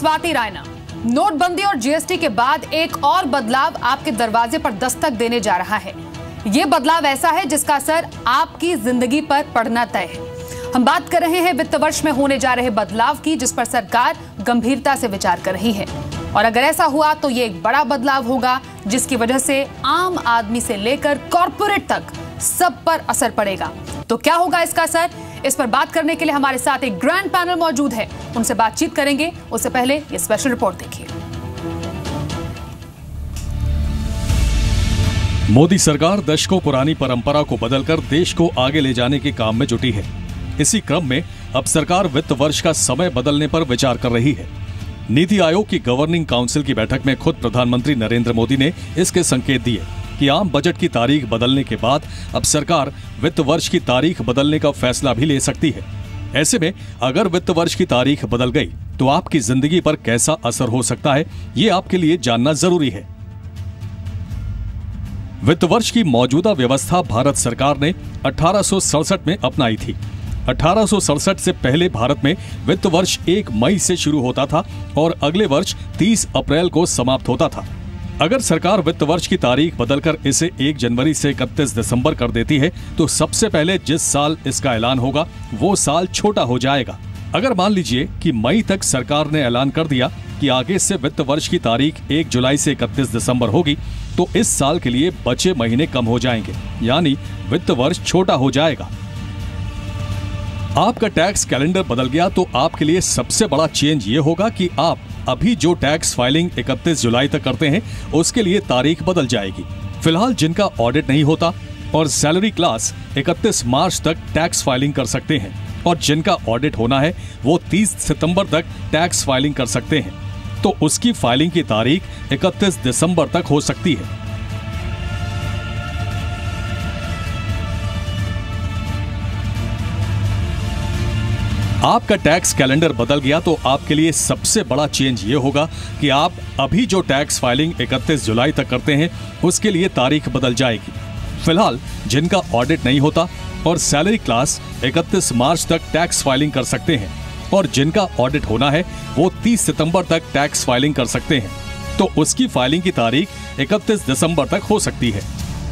स्वाति रायना, नोटबंदी और जीएसटी के बाद एक और बदलाव आपके दरवाजे पर दस्तक देने जा रहा है। यह बदलाव ऐसा है जिसका असर आपकी जिंदगी पर पड़ना तय है। हम बात कर रहे हैं वित्त वर्ष में होने जा रहे बदलाव की, जिस पर सरकार गंभीरता से विचार कर रही है। और अगर ऐसा हुआ तो ये एक बड़ा बदलाव होगा जिसकी वजह से आम आदमी से लेकर कॉर्पोरेट तक सब पर असर पड़ेगा। तो क्या होगा इसका असर, इस पर बात करने के लिए हमारे साथ एक ग्रैंड पैनल मौजूद है, उनसे बातचीत करेंगे। उससे पहले ये स्पेशल रिपोर्ट देखिए। मोदी सरकार दशकों पुरानी परंपरा को बदलकर देश को आगे ले जाने के काम में जुटी है। इसी क्रम में अब सरकार वित्त वर्ष का समय बदलने पर विचार कर रही है। नीति आयोग की गवर्निंग काउंसिल की बैठक में खुद प्रधानमंत्री नरेंद्र मोदी ने इसके संकेत दिए कि आम बजट की तारीख बदलने के बाद अब सरकार वित्त वर्ष की तारीख बदलने का फैसला भी ले सकती है। ऐसे में अगर वित्त वर्ष की तारीख बदल गई तो आपकी जिंदगी पर कैसा असर हो सकता है, ये आपके लिए जानना जरूरी है। वित्त वर्ष की मौजूदा व्यवस्था भारत सरकार ने 1867 में अपनाई थी। 1867 से पहले भारत में वित्त वर्ष 1 मई से शुरू होता था और अगले वर्ष 30 अप्रैल को समाप्त होता था। अगर सरकार वित्त वर्ष की तारीख बदलकर इसे 1 जनवरी से 31 दिसंबर कर देती है तो सबसे पहले जिस साल इसका ऐलान होगा वो साल छोटा हो जाएगा। अगर मान लीजिए कि मई तक सरकार ने ऐलान कर दिया कि आगे से वित्त वर्ष की तारीख 1 जुलाई से 31 दिसंबर होगी, तो इस साल के लिए बचे महीने कम हो जाएंगे, यानी वित्त वर्ष छोटा हो जाएगा। आपका टैक्स कैलेंडर बदल गया तो आपके लिए सबसे बड़ा चेंज ये होगा कि आप अभी जो टैक्स फाइलिंग 31 जुलाई तक करते हैं उसके लिए तारीख बदल जाएगी। फिलहाल जिनका ऑडिट नहीं होता और सैलरी क्लास 31 मार्च तक टैक्स फाइलिंग कर सकते हैं और जिनका ऑडिट होना है वो 30 सितंबर तक टैक्स फाइलिंग कर सकते हैं, तो उसकी फाइलिंग की तारीख 31 दिसंबर तक हो सकती है। आपका टैक्स कैलेंडर बदल गया तो आपके लिए सबसे बड़ा चेंज ये होगा कि आप अभी जो टैक्स फाइलिंग 31 जुलाई तक करते हैं उसके लिए तारीख बदल जाएगी। फिलहाल जिनका ऑडिट नहीं होता और सैलरी क्लास 31 मार्च तक टैक्स फाइलिंग कर सकते हैं और जिनका ऑडिट होना है वो 30 सितंबर तक टैक्स फाइलिंग कर सकते हैं, तो उसकी फाइलिंग की तारीख 31 दिसंबर तक हो सकती है।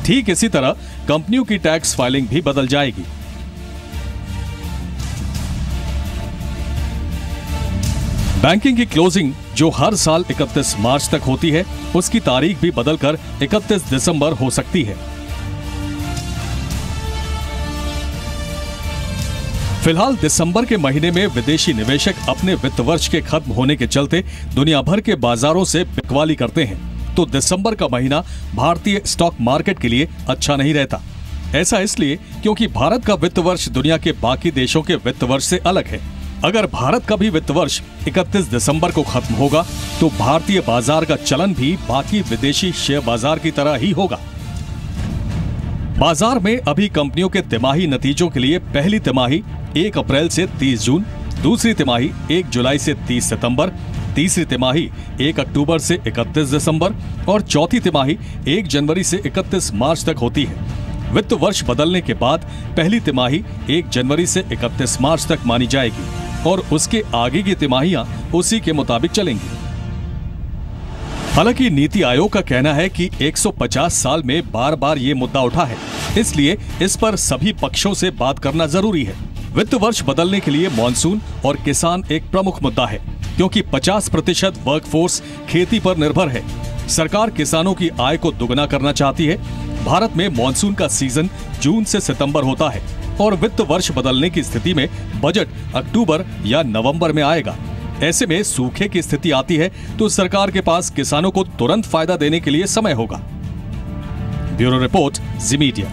ठीक इसी तरह कंपनियों की टैक्स फाइलिंग भी बदल जाएगी। बैंकिंग की क्लोजिंग जो हर साल 31 मार्च तक होती है उसकी तारीख भी बदलकर 31 दिसंबर हो सकती है। फिलहाल दिसंबर के महीने में विदेशी निवेशक अपने वित्त वर्ष के खत्म होने के चलते दुनिया भर के बाजारों से बिकवाली करते हैं, तो दिसंबर का महीना भारतीय स्टॉक मार्केट के लिए अच्छा नहीं रहता। ऐसा इसलिए क्योंकि भारत का वित्त वर्ष दुनिया के बाकी देशों के वित्त वर्ष से अलग है। अगर भारत का भी वित्त वर्ष 31 दिसंबर को खत्म होगा तो भारतीय बाजार का चलन भी बाकी विदेशी शेयर बाजार की तरह ही होगा। बाजार में अभी कंपनियों के तिमाही नतीजों के लिए पहली तिमाही 1 अप्रैल से 30 जून, दूसरी तिमाही 1 जुलाई से 30 सितंबर, तीसरी तिमाही 1 अक्टूबर से 31 दिसंबर और चौथी तिमाही 1 जनवरी से 31 मार्च तक होती है। वित्त वर्ष बदलने के बाद पहली तिमाही 1 जनवरी से 31 मार्च तक मानी जाएगी और उसके आगे की तिमाहियां उसी के मुताबिक चलेंगी। हालांकि नीति आयोग का कहना है कि 150 साल में बार बार ये मुद्दा उठा है, इसलिए इस पर सभी पक्षों से बात करना जरूरी है। वित्त वर्ष बदलने के लिए मॉनसून और किसान एक प्रमुख मुद्दा है, क्योंकि 50% वर्कफोर्स खेती पर निर्भर है। सरकार किसानों की आय को दुगना करना चाहती है। भारत में मॉनसून का सीजन जून से सितंबर होता है और वित्त वर्ष बदलने की स्थिति में बजट अक्टूबर या नवंबर में आएगा। ऐसे में सूखे की स्थिति आती है तो सरकार के पास किसानों को तुरंत फायदा देने के लिए समय होगा। ब्यूरो रिपोर्ट, जी मीडिया।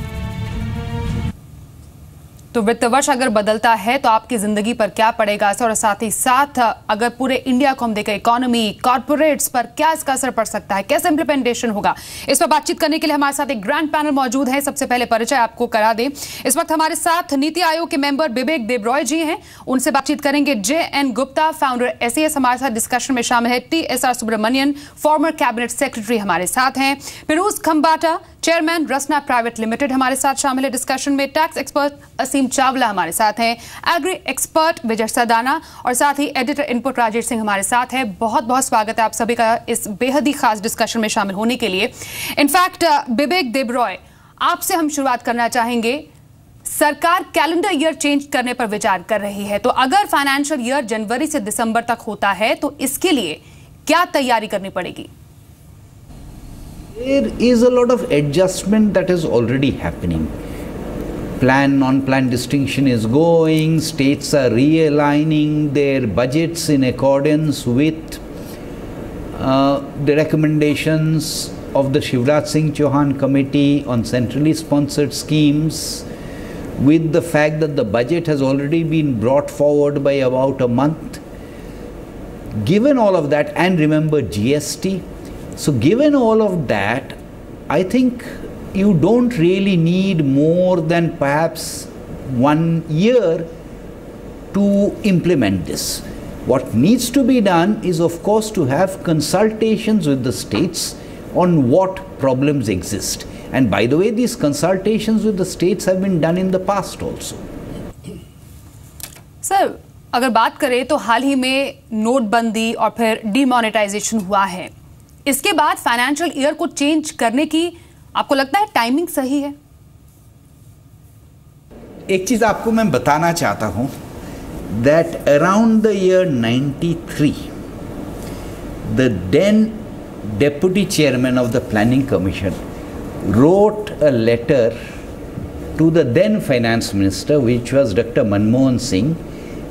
तो वित्त वर्ष अगर बदलता है तो आपकी जिंदगी पर क्या पड़ेगा असर, और साथ ही साथ अगर पूरे इंडिया को हम देखें, इकोनॉमी, कॉर्पोरेट्स पर क्या इसका असर पड़ सकता है, कैसे इंप्लीमेंटेशन होगा, इस पर बातचीत करने के लिए हमारे साथ एक ग्रैंड पैनल मौजूद है। सबसे पहले परिचय आपको करा दें, इस वक्त हमारे साथ नीति आयोग के मेंबर बिबेक देबरॉय जी हैं, उनसे बातचीत करेंगे। JN गुप्ता, फाउंडर SES, हमारे साथ डिस्कशन में शामिल है। TSR Subramanian, former cabinet secretary, हमारे साथ हैं। फिरोज खंबाटा, चेयरमैन रसना प्राइवेट लिमिटेड हमारे साथ शामिल है डिस्कशन में। टैक्स एक्सपर्ट असीम चावला हमारे साथ हैं, एग्री एक्सपर्ट विजय सदाना और साथ ही एडिटर इनपुट राजेश सिंह हमारे साथ है। बहुत बहुत स्वागत है आप सभी का इस बेहद ही खास डिस्कशन में शामिल होने के लिए। इनफैक्ट बिबेक देबरॉय, आपसे हम शुरुआत करना चाहेंगे। सरकार कैलेंडर ईयर चेंज करने पर विचार कर रही है, तो अगर फाइनेंशियल ईयर जनवरी से दिसंबर तक होता है तो इसके लिए क्या तैयारी करनी पड़ेगी? There is a lot of adjustment that is already happening. Plan, non-plan distinction is going, states are realigning their budgets in accordance with the recommendations of the Shivraj Singh Chauhan Committee on centrally sponsored schemes, with the fact that the budget has already been brought forward by about a month. Given all of that, and remember GST, so given all of that, I think you don't really need more than perhaps 1 year to implement this. What needs to be done is, of course, to have consultations with the states on what problems exist. And by the way, these consultations with the states have been done in the past also. Sir, अगर बात करें तो हाल ही में नोटबंदी और फिर demonetisation हुआ है, इसके बाद फाइनेंशियल ईयर को चेंज करने की आपको लगता है टाइमिंग सही है? एक चीज आपको मैं बताना चाहता हूं, that around the year 93, the then deputy chairman of the planning commission wrote a letter to the then finance minister, which was Dr. Manmohan Singh,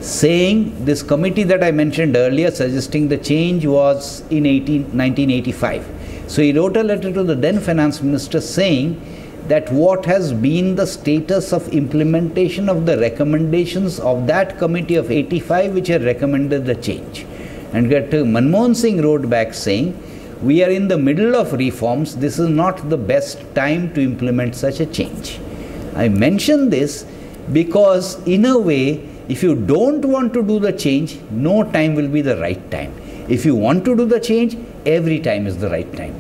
saying this committee that I mentioned earlier suggesting the change was in 1985. So he wrote a letter to the then finance minister saying that what has been the status of implementation of the recommendations of that committee of 85 which had recommended the change. And Dr. Manmohan Singh wrote back saying, we are in the middle of reforms, this is not the best time to implement such a change. I mention this because in a way, if you don't want to do the change, no time will be the right time. If you want to do the change, every time is the right time.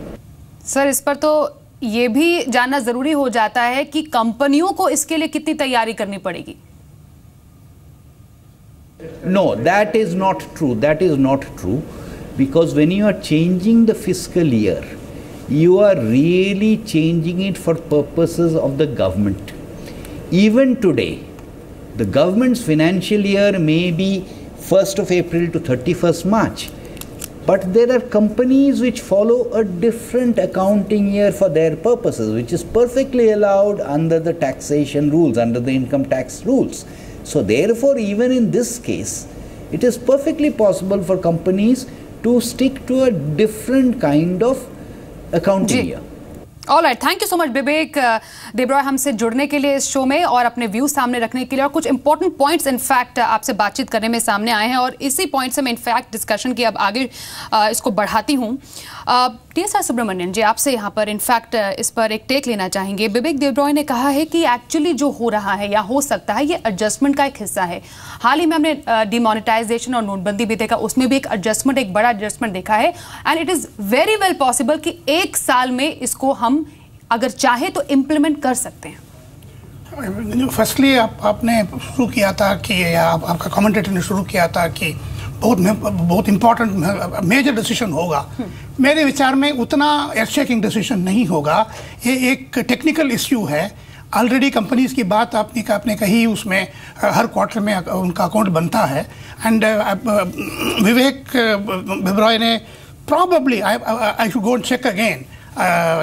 Sir, इस पर तो ये भी जानना जरूरी हो जाता है कि कंपनियों को इसके लिए कितनी तैयारी करनी पड़ेगी? No, that is not true. That is not true. Because when you are changing the fiscal year, you are really changing it for purposes of the government. Even today, the government's financial year may be 1st of April to 31st March. But there are companies which follow a different accounting year for their purposes, which is perfectly allowed under the taxation rules, under the income tax rules. So therefore, even in this case, it is perfectly possible for companies to stick to a different kind of accounting year. Alright, thank you so much Bibek Debroy हमसे जुड़ने के लिए इस show में और अपने view सामने रखने के लिए, और कुछ इंपॉर्टेंट पॉइंट्स इनफैक्ट आपसे बातचीत करने में सामने आए हैं, और इसी पॉइंट से मैं इनफैक्ट डिस्कशन की अब आगे इसको बढ़ाती हूँ। टीएसआर सुब्रमण्यन जी, आपसे यहाँ पर इनफैक्ट इस पर एक टेक लेना चाहेंगे। बिबेक देबरॉय ने कहा है कि एक्चुअली जो हो रहा है या हो सकता है ये एडजस्टमेंट का एक हिस्सा है। हाल ही में हमने डिमोनेटाइजेशन और नोटबंदी भी देखा, उसमें भी एक एडजस्टमेंट, एक बड़ा एडजस्टमेंट देखा है, and it is very well possible कि 1 साल में इसको हम अगर चाहे तो इम्प्लीमेंट कर सकते हैं। फर्स्टली आपने शुरू किया था कि आपका कमेंटेटर ने शुरू किया था कि बहुत इंपॉर्टेंट मेजर डिसीजन होगा। मेरे विचार में उतना एर्थ शेकिंग डिसीजन नहीं होगा, ये एक टेक्निकल इश्यू है। ऑलरेडी कंपनीज की बात आपने कही, उसमें हर क्वार्टर में उनका अकाउंट बनता है, एंड विवेक देबरॉय ने probably I should go and check again.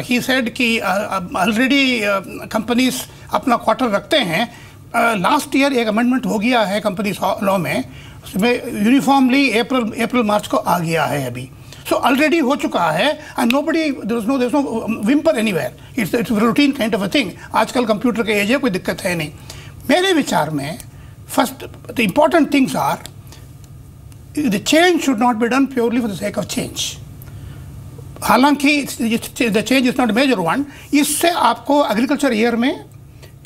He said कि ऑलरेडी कंपनीज अपना क्वार्टर रखते हैं। लास्ट ईयर एक अमेंडमेंट हो गया है कंपनीज लॉ में, उसमें यूनिफॉर्मली अप्रैल मार्च को आ गया है अभी। सो ऑलरेडी हो चुका है, and nobody there is no whimper anywhere, it's routine kind of a thing. आजकल कंप्यूटर के एज है, कोई दिक्कत है नहीं। मेरे विचार में first the important things are the change should not be done purely for the sake of change. हालांकि the change is not a major one, इससे आपको एग्रीकल्चर ईयर में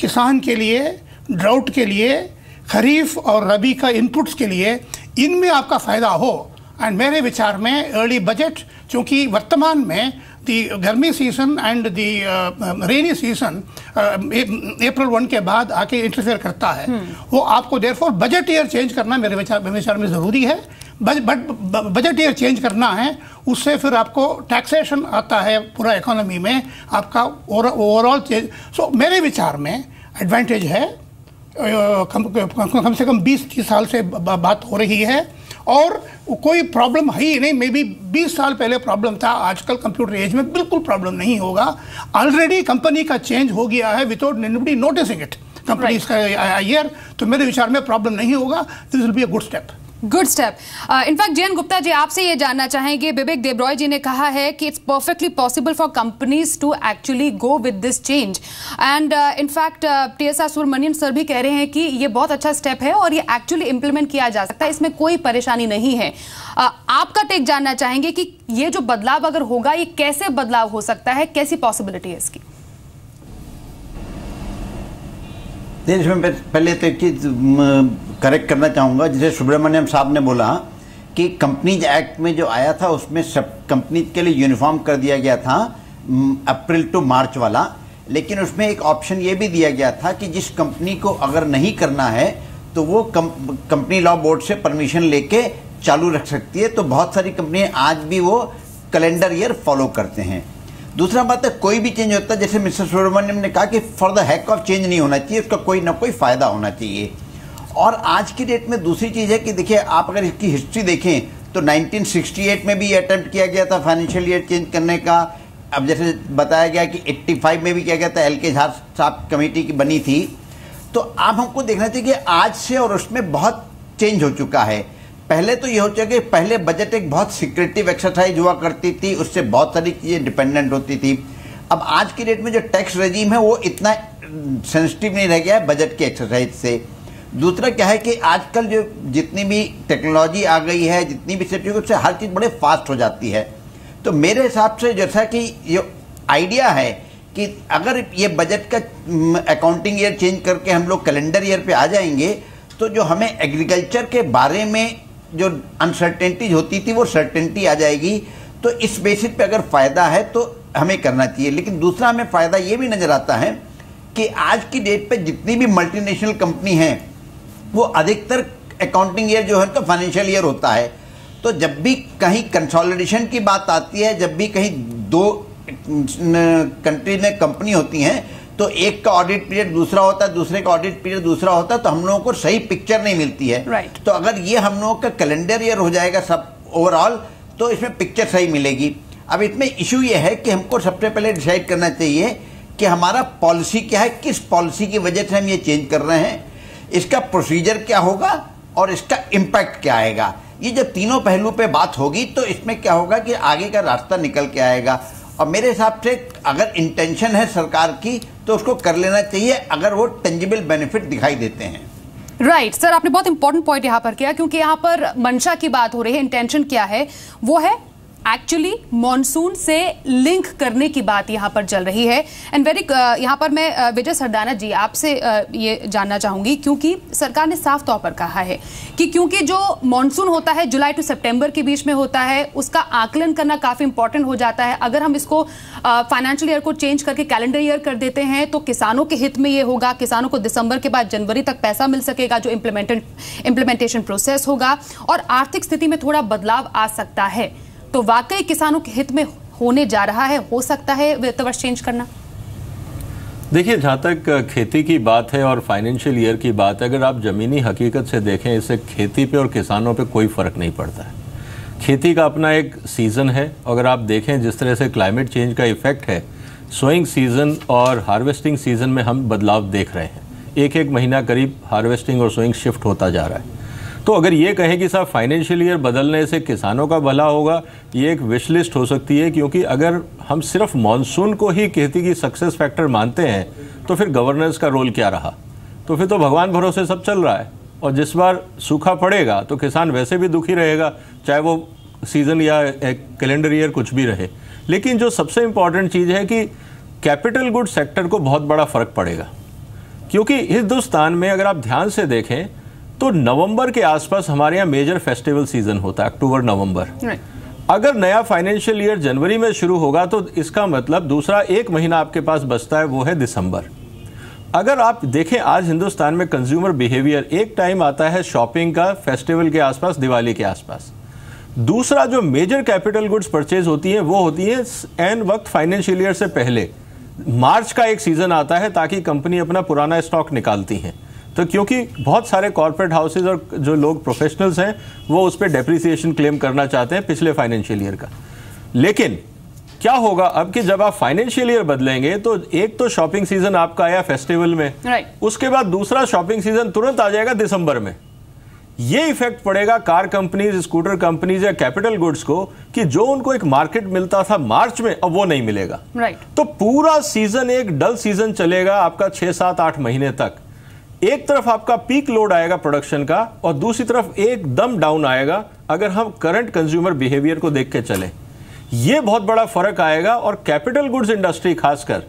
किसान के लिए, ड्राउट के लिए, खरीफ और रबी का इनपुट्स के लिए, इनमें आपका फ़ायदा हो। एंड मेरे विचार में अर्ली बजट, चूँकि वर्तमान में द गर्मी season and the rainy season April 1 के बाद आके इंटरफेयर करता है, वो आपको देयरफॉर बजट ईयर चेंज करना मेरे विचार में ज़रूरी है। बजट ईयर चेंज करना है, उससे फिर आपको टैक्सेशन आता है पूरा इकोनॉमी में, आपका ओवरऑल चेंज। सो मेरे विचार में एडवांटेज है। कम से कम 20-30 साल से बात हो रही है और कोई प्रॉब्लम है ही नहीं। मे बी 20 साल पहले प्रॉब्लम था, आजकल कंप्यूटर एज में बिल्कुल प्रॉब्लम नहीं होगा। ऑलरेडी कंपनी का चेंज हो गया है without anybody noticing it, company का ईयर। तो मेरे विचार में प्रॉब्लम नहीं होगा। This will be a good step. Good step. In fact Jayant Gupta ji, आपसे ये जानना चाहेंगे, बिबेक देबरॉय जी ने कहा है कि it's perfectly possible for companies to actually go with this change and in fact TSR Subramanian sir भी कह रहे हैं कि ये बहुत अच्छा स्टेप है और ये एक्चुअली इंप्लीमेंट किया जा सकता है, इसमें कोई परेशानी नहीं है। आपका टेक जानना चाहेंगे कि ये जो बदलाव अगर होगा, ये कैसे बदलाव हो सकता है, कैसी पॉसिबिलिटी है इसकी? इसमें पहले तो एक चीज़ करेक्ट करना चाहूँगा। जैसे सुब्रमण्यम साहब ने बोला कि कंपनीज एक्ट में जो आया था उसमें सब कंपनीज के लिए यूनिफॉर्म कर दिया गया था अप्रैल टू मार्च वाला, लेकिन उसमें एक ऑप्शन ये भी दिया गया था कि जिस कंपनी को अगर नहीं करना है तो वो कंपनी लॉ बोर्ड से परमिशन लेके चालू रख सकती है। तो बहुत सारी कंपनियाँ आज भी वो कैलेंडर ईयर फॉलो करते हैं। दूसरा बात है, कोई भी चेंज होता है, जैसे मिस्टर सुब्रमण्यम ने कहा कि for the hack of change नहीं होना चाहिए, उसका कोई ना कोई फ़ायदा होना चाहिए। और आज की डेट में दूसरी चीज़ है कि देखिए, आप अगर इसकी हिस्ट्री देखें तो 1968 में भी अटेम्प्ट किया गया था फाइनेंशियल ईयर चेंज करने का। अब जैसे बताया गया कि 85 में भी किया गया था, एल.के. झा साहब कमेटी की बनी थी। तो आप हमको देखना चाहिए कि आज से और उसमें बहुत चेंज हो चुका है। पहले तो ये हो चुका कि पहले बजट एक बहुत सिक्रेटिव एक्सरसाइज हुआ करती थी, उससे बहुत सारी चीज़ें डिपेंडेंट होती थी। अब आज की डेट में जो टैक्स रेजीम है वो इतना सेंसिटिव नहीं रह गया है बजट के एक्सरसाइज से। दूसरा क्या है कि आजकल जो जितनी भी टेक्नोलॉजी आ गई है, जितनी भी सेफ्टी, उससे हर चीज़ बड़े फास्ट हो जाती है। तो मेरे हिसाब से जैसा कि ये आइडिया है कि अगर ये बजट का अकाउंटिंग ईयर चेंज करके हम लोग कैलेंडर ईयर पे आ जाएंगे तो जो हमें एग्रीकल्चर के बारे में जो अनसर्टेनिटीज होती थी वो सर्टेनिटी आ जाएगी। तो इस बेसिस पे अगर फ़ायदा है तो हमें करना चाहिए। लेकिन दूसरा हमें फ़ायदा ये भी नज़र आता है कि आज की डेट पे जितनी भी मल्टीनेशनल कंपनी हैं वो अधिकतर अकाउंटिंग ईयर जो है तो फाइनेंशियल ईयर होता है। तो जब भी कहीं कंसोलिडेशन की बात आती है, जब भी कहीं दो कंट्री में कंपनी होती हैं तो एक का ऑडिट पीरियड दूसरा होता है, दूसरे का ऑडिट पीरियड दूसरा होता है, तो हम लोगों को सही पिक्चर नहीं मिलती है। Right. तो अगर ये हम लोगों का कैलेंडर ईयर हो जाएगा सब ओवरऑल, तो इसमें पिक्चर सही मिलेगी। अब इसमें इशू ये है कि हमको सबसे पहले डिसाइड करना चाहिए कि हमारा पॉलिसी क्या है, किस पॉलिसी की वजह से हम ये चेंज कर रहे हैं, इसका प्रोसीजर क्या होगा और इसका इम्पैक्ट क्या आएगा। ये जब तीनों पहलू पे बात होगी तो इसमें क्या होगा कि आगे का रास्ता निकल के आएगा। और मेरे हिसाब से अगर इंटेंशन है सरकार की तो उसको कर लेना चाहिए, अगर वो टेंजिबल बेनिफिट दिखाई देते हैं। राइट सर, आपने बहुत इंपॉर्टेंट पॉइंट यहां पर किया, क्योंकि यहां पर मंशा की बात हो रही है, इंटेंशन क्या है, वो है एक्चुअली मॉनसून से लिंक करने की बात यहां पर चल रही है। एंड यहां पर मैं विजय सरदाना जी आपसे ये जानना चाहूंगी, क्योंकि सरकार ने साफ तौर पर कहा है कि क्योंकि जो मॉनसून होता है जुलाई टू सितंबर के बीच में होता है, उसका आकलन करना काफी इंपॉर्टेंट हो जाता है। अगर हम इसको फाइनेंशियल ईयर को चेंज करके कैलेंडर ईयर कर देते हैं तो किसानों के हित में ये होगा, किसानों को दिसंबर के बाद जनवरी तक पैसा मिल सकेगा, जो इम्प्लीमेंटेशन प्रोसेस होगा और आर्थिक स्थिति में थोड़ा बदलाव आ सकता है। तो वाकई किसानों के हित में होने जा रहा है, हो सकता है वित्त वर्ष चेंज करना। देखिए, जहाँ तक खेती की बात है और फाइनेंशियल ईयर की बात है, अगर आप ज़मीनी हकीकत से देखें, इससे खेती पे और किसानों पे कोई फ़र्क नहीं पड़ता है। खेती का अपना एक सीज़न है। अगर आप देखें जिस तरह से क्लाइमेट चेंज का इफ़ेक्ट है, सोइंग सीज़न और हार्वेस्टिंग सीज़न में हम बदलाव देख रहे हैं। एक एक महीना करीब हार्वेस्टिंग और सोइंग शिफ्ट होता जा रहा है। तो अगर ये कहें कि साहब फाइनेंशियल ईयर बदलने से किसानों का भला होगा, ये एक विश लिस्ट हो सकती है, क्योंकि अगर हम सिर्फ मॉनसून को ही खेती की सक्सेस फैक्टर मानते हैं तो फिर गवर्नेंस का रोल क्या रहा? तो फिर तो भगवान भरोसे सब चल रहा है, और जिस बार सूखा पड़ेगा तो किसान वैसे भी दुखी रहेगा, चाहे वो सीज़न या कैलेंडर ईयर कुछ भी रहे। लेकिन जो सबसे इम्पॉर्टेंट चीज़ है कि कैपिटल गुड सेक्टर को बहुत बड़ा फ़र्क पड़ेगा, क्योंकि हिंदुस्तान में अगर आप ध्यान से देखें तो नवंबर के आसपास हमारे यहाँ मेजर फेस्टिवल सीजन होता है, अक्टूबर नवंबर। अगर नया फाइनेंशियल ईयर जनवरी में शुरू होगा तो इसका मतलब दूसरा एक महीना आपके पास बचता है, वो है दिसंबर। अगर आप देखें आज हिंदुस्तान में कंज्यूमर बिहेवियर, एक टाइम आता है शॉपिंग का फेस्टिवल के आसपास, दिवाली के आसपास। दूसरा जो मेजर कैपिटल गुड्स परचेज होती है वो होती है एन वक्त फाइनेंशियल ईयर से पहले। मार्च का एक सीजन आता है ताकि कंपनी अपना पुराना स्टॉक निकालती हैं, तो क्योंकि बहुत सारे कॉर्पोरेट हाउसेज और जो लोग प्रोफेशनल्स हैं वो उस पर डेप्रिसिएशन क्लेम करना चाहते हैं पिछले फाइनेंशियल ईयर का। लेकिन क्या होगा अब कि जब आप फाइनेंशियल ईयर बदलेंगे तो एक तो शॉपिंग सीजन आपका आया फेस्टिवल में, उसके बाद दूसरा शॉपिंग सीजन तुरंत आ जाएगा दिसंबर में। ये इफेक्ट पड़ेगा कार कंपनीज, स्कूटर कंपनीज या कैपिटल गुड्स को कि जो उनको एक मार्केट मिलता था मार्च में अब वो नहीं मिलेगा। तो पूरा सीजन एक डल सीजन चलेगा आपका 6, 7, 8 महीने तक। एक तरफ आपका पीक लोड आएगा प्रोडक्शन का और दूसरी तरफ एकदम डाउन आएगा अगर हम करंट कंज्यूमर बिहेवियर को देख के चले। ये बहुत बड़ा फर्क आएगा और कैपिटल गुड्स इंडस्ट्री खासकर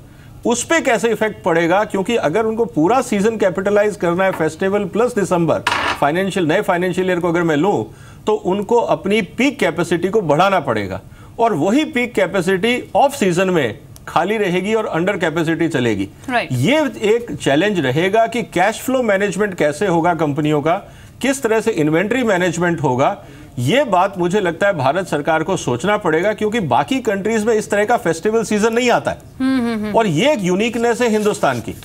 उस पे कैसे इफेक्ट पड़ेगा, क्योंकि अगर उनको पूरा सीजन कैपिटलाइज करना है फेस्टिवल प्लस दिसंबर नए फाइनेंशियल ईयर को अगर मैं लूं तो उनको अपनी पीक कैपेसिटी को बढ़ाना पड़ेगा और वही पीक कैपेसिटी ऑफ सीजन में खाली रहेगी और अंडर कैपेसिटी चलेगी। ये एक चैलेंज रहेगा कि कैश फ्लो मैनेजमेंट कैसे होगा कंपनियों का, किस तरह से इन्वेंट्री मैनेजमेंट होगा। ये बात मुझे लगता है भारत सरकार को सोचना पड़ेगा, क्योंकि बाकी कंट्रीज में इस तरह का फेस्टिवल सीजन नहीं आता है और ये एक यूनिकनेस है हिंदुस्तान की।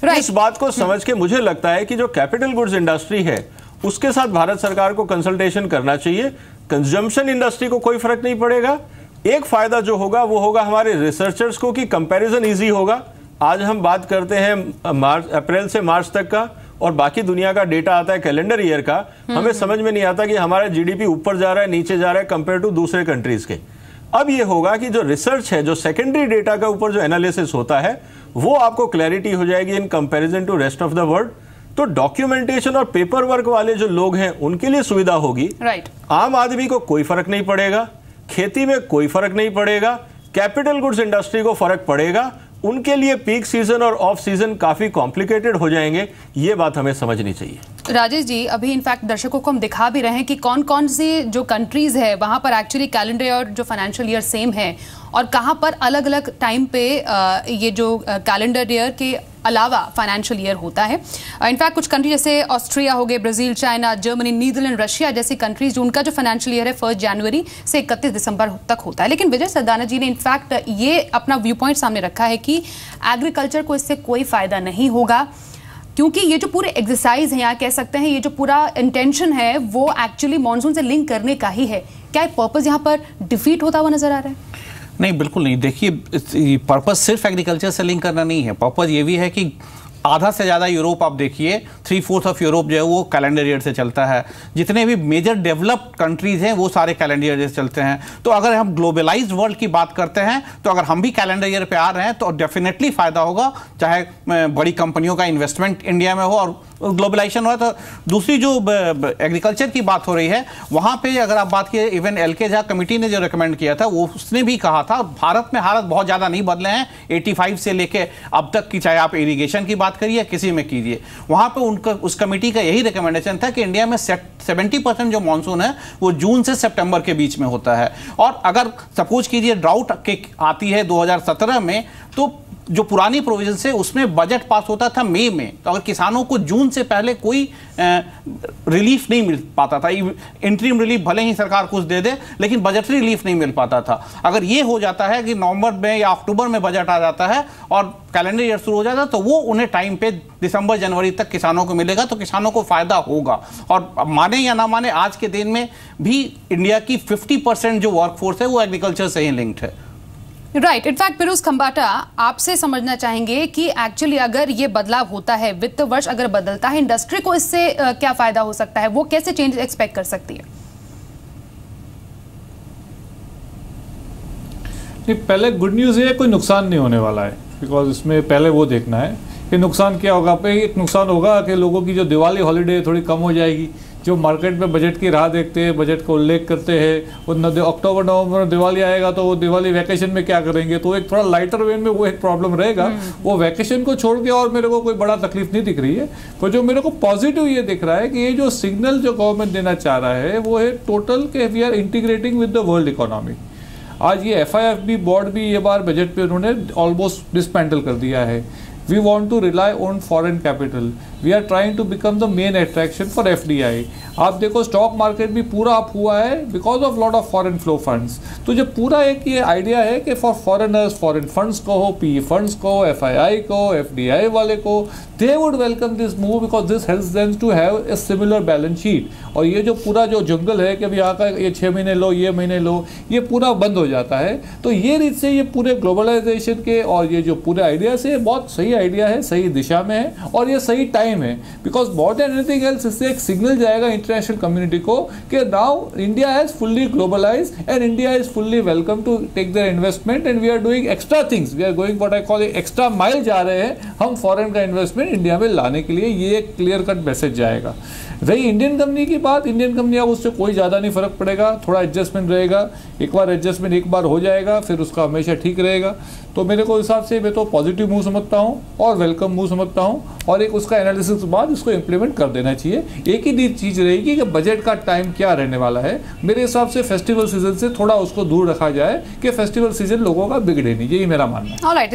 इस बात को समझ के मुझे लगता है कि जो कैपिटल गुड्स इंडस्ट्री है उसके साथ भारत सरकार को कंसल्टेशन करना चाहिए। कंजम्पशन इंडस्ट्री को कोई फर्क नहीं पड़ेगा। एक फायदा जो होगा वो होगा हमारे रिसर्चर्स को कि कंपैरिजन इजी होगा। आज हम बात करते हैं अप्रैल से मार्च तक का और बाकी दुनिया का डेटा आता है कैलेंडर ईयर का, हमें समझ में नहीं आता कि हमारा जीडीपी ऊपर जा रहा है नीचे जा रहा है कंपेयर टू दूसरे कंट्रीज के। अब ये होगा कि जो रिसर्च है, जो सेकेंडरी डेटा का ऊपर जो एनालिसिस होता है वो आपको क्लैरिटी हो जाएगी in comparison to rest of the world. तो डॉक्यूमेंटेशन और पेपर वर्क वाले जो लोग हैं उनके लिए सुविधा होगी। आम आदमी को कोई फर्क नहीं पड़ेगा, खेती में कोई फर्क नहीं पड़ेगा, कैपिटल गुड्स इंडस्ट्री को फर्क पड़ेगा। उनके लिए पीक सीजन और ऑफ सीजन काफी कॉम्प्लिकेटेड हो जाएंगे। ये बात हमें समझनी चाहिए। राजेश जी, अभी इनफैक्ट दर्शकों को हम दिखा भी रहे हैं कि कौन कौन सी जो कंट्रीज है वहां पर एक्चुअली कैलेंडर और जो फाइनेंशियल ईयर सेम है और कहां पर अलग अलग टाइम पे ये जो कैलेंडर ईयर के अलावा फाइनेंशियल ईयर होता है। इनफैक्ट कुछ कंट्री जैसे ऑस्ट्रिया हो गए, Brazil, China, Germany, Netherland, Russia जैसी कंट्रीज जो उनका जो फाइनेंशियल ईयर है 1 जनवरी से 31 दिसंबर तक होता है। लेकिन विजय सरदाना जी ने इनफैक्ट ये अपना व्यू पॉइंट सामने रखा है कि एग्रीकल्चर को इससे कोई फायदा नहीं होगा, क्योंकि ये जो पूरे एक्सरसाइज है, यहाँ कह सकते हैं ये जो पूरा इंटेंशन है वो एक्चुअली मॉनसून से लिंक करने का ही है। क्या पर्पस यहाँ पर डिफीट होता हुआ नजर आ रहा है? नहीं, बिल्कुल नहीं। देखिए, पर्पस सिर्फ एग्रीकल्चर से लिंक करना नहीं है। पर्पस ये भी है कि आधा से ज़्यादा यूरोप आप देखिए, 3/4 ऑफ यूरोप जो है वो कैलेंडर ईयर से चलता है। जितने भी मेजर डेवलप्ड कंट्रीज हैं वो सारे कैलेंडर ईयर से चलते हैं। तो अगर हम ग्लोबलाइज्ड वर्ल्ड की बात करते हैं तो अगर हम भी कैलेंडर ईयर पे आ रहे हैं तो डेफिनेटली फ़ायदा होगा, चाहे बड़ी कंपनियों का इन्वेस्टमेंट इंडिया में हो और ग्लोबलाइजेशन हो। तो दूसरी जो एग्रीकल्चर की बात हो रही है वहाँ पे अगर आप बात कीजिए, इवन एलके झा कमेटी ने जो रिकमेंड किया था वो उसने भी कहा था भारत में हालत बहुत ज़्यादा नहीं बदले हैं 85 से लेके अब तक की, चाहे आप इरीगेशन की बात करिए किसी में कीजिए। वहाँ पे उनका उस कमेटी का यही रिकमेंडेशन था कि इंडिया में 70% जो मानसून है वो जून से सितंबर के बीच में होता है। और अगर सपोज कीजिए ड्राउट आती है 2017 में, तो जो पुरानी प्रोविजन से उसमें बजट पास होता था मई में, तो अगर किसानों को जून से पहले कोई रिलीफ नहीं मिल पाता था। इंटरिम रिलीफ भले ही सरकार कुछ दे दे लेकिन बजटरी रिलीफ नहीं मिल पाता था। अगर ये हो जाता है कि नवंबर में या अक्टूबर में बजट आ जाता है और कैलेंडर ईयर शुरू हो जाता है तो वो उन्हें टाइम पे दिसंबर जनवरी तक किसानों को मिलेगा, तो किसानों को फायदा होगा। और माने या ना माने आज के दिन में भी इंडिया की 50% जो वर्कफोर्स है वो एग्रीकल्चर से ही लिंक्ड है। राइट। इनफैक्ट फिरोज खंबाटा, आपसे समझना चाहेंगे कि एक्चुअली अगर ये बदलाव होता है, वित्त वर्ष अगर बदलता है, इंडस्ट्री को इससे क्या फायदा हो सकता है, वो कैसे चेंज एक्सपेक्ट कर सकती है? नहीं, पहले गुड न्यूज़ है कोई नुकसान नहीं होने वाला है, बिकॉज इसमें पहले वो देखना है कि नुकसान क्या होगा। पे एक नुकसान होगा कि लोगों की जो दिवाली हॉलीडे थोड़ी कम हो जाएगी, जो मार्केट में बजट की राह देखते हैं, बजट का उल्लेख करते हैं, वो अक्टूबर नवंबर दिवाली आएगा तो वो दिवाली वैकेशन में क्या करेंगे, तो एक थोड़ा लाइटर वेन में वो एक प्रॉब्लम रहेगा। वो वैकेशन को छोड़ के और मेरे को कोई बड़ा तकलीफ नहीं दिख रही है। पर जो मेरे को पॉजिटिव ये दिख रहा है कि ये जो सिग्नल जो गवर्नमेंट देना चाह रहा है वो है टोटल के we are integrating with the world economy. आज ये FIFB बोर्ड भी ये बार बजट पे उन्होंने ऑलमोस्ट डिसमेंटल कर दिया है। We want to rely on foreign capital. We are trying to become the main attraction for FDI. आप देखो स्टॉक मार्केट भी पूरा अप हुआ है because of lot of foreign flow funds. तो जब पूरा एक ये आइडिया है कि फॉर फॉरेनर्स, फॉरेन फंड्स को हो, PE फंड्स को, FII को, FDI वाले को, they would welcome this move because this helps them to have a similar balance sheet. और ये जो पूरा जो जंगल है कि अभी यहाँ का ये 6 महीने लो, ये महीने लो, ये पूरा बंद हो जाता है। तो ये रीत से ये पूरे ग्लोबलाइजेशन के और ये जो पूरे आइडिया से बहुत सही आइडिया है, सही दिशा में है और ये सही टाइम है। Because more than anything else इससे एक सिग्नल जाएगा इंटरनेशनल कम्युनिटी को कि now India has fully globalised and India is fully welcome to take their investment and we are doing extra things, we are going what I call extra mile जा रहे हैं हम foreign का investment India में लाने के लिए। ये एक क्लियर कट मैसेज जाएगा। रही इंडियन कंपनी की बात, इंडियन कंपनी अब उससे कोई ज़्यादा नहीं फर्क पड़ेगा, थोड़ा एडजस्टमेंट रहेगा। एक बार एडजस्टमेंट एक बार हो जाएगा फिर उसका हमेशा ठीक रहेगा। तो मेरे को हिसाब से मैं तो पॉजिटिव मूव समझता हूँ और वेलकम मूव समझता हूँ और एक उसका एनालिसिस के बाद इसको इम्प्लीमेंट कर देना चाहिए। एक ही चीज़ रहेगी कि बजट का टाइम क्या रहने वाला है। मेरे हिसाब से फेस्टिवल सीजन से थोड़ा उसको दूर रखा जाए कि फेस्टिवल सीजन लोगों का बिगड़े नहीं, यही मेरा मानना है। Alright,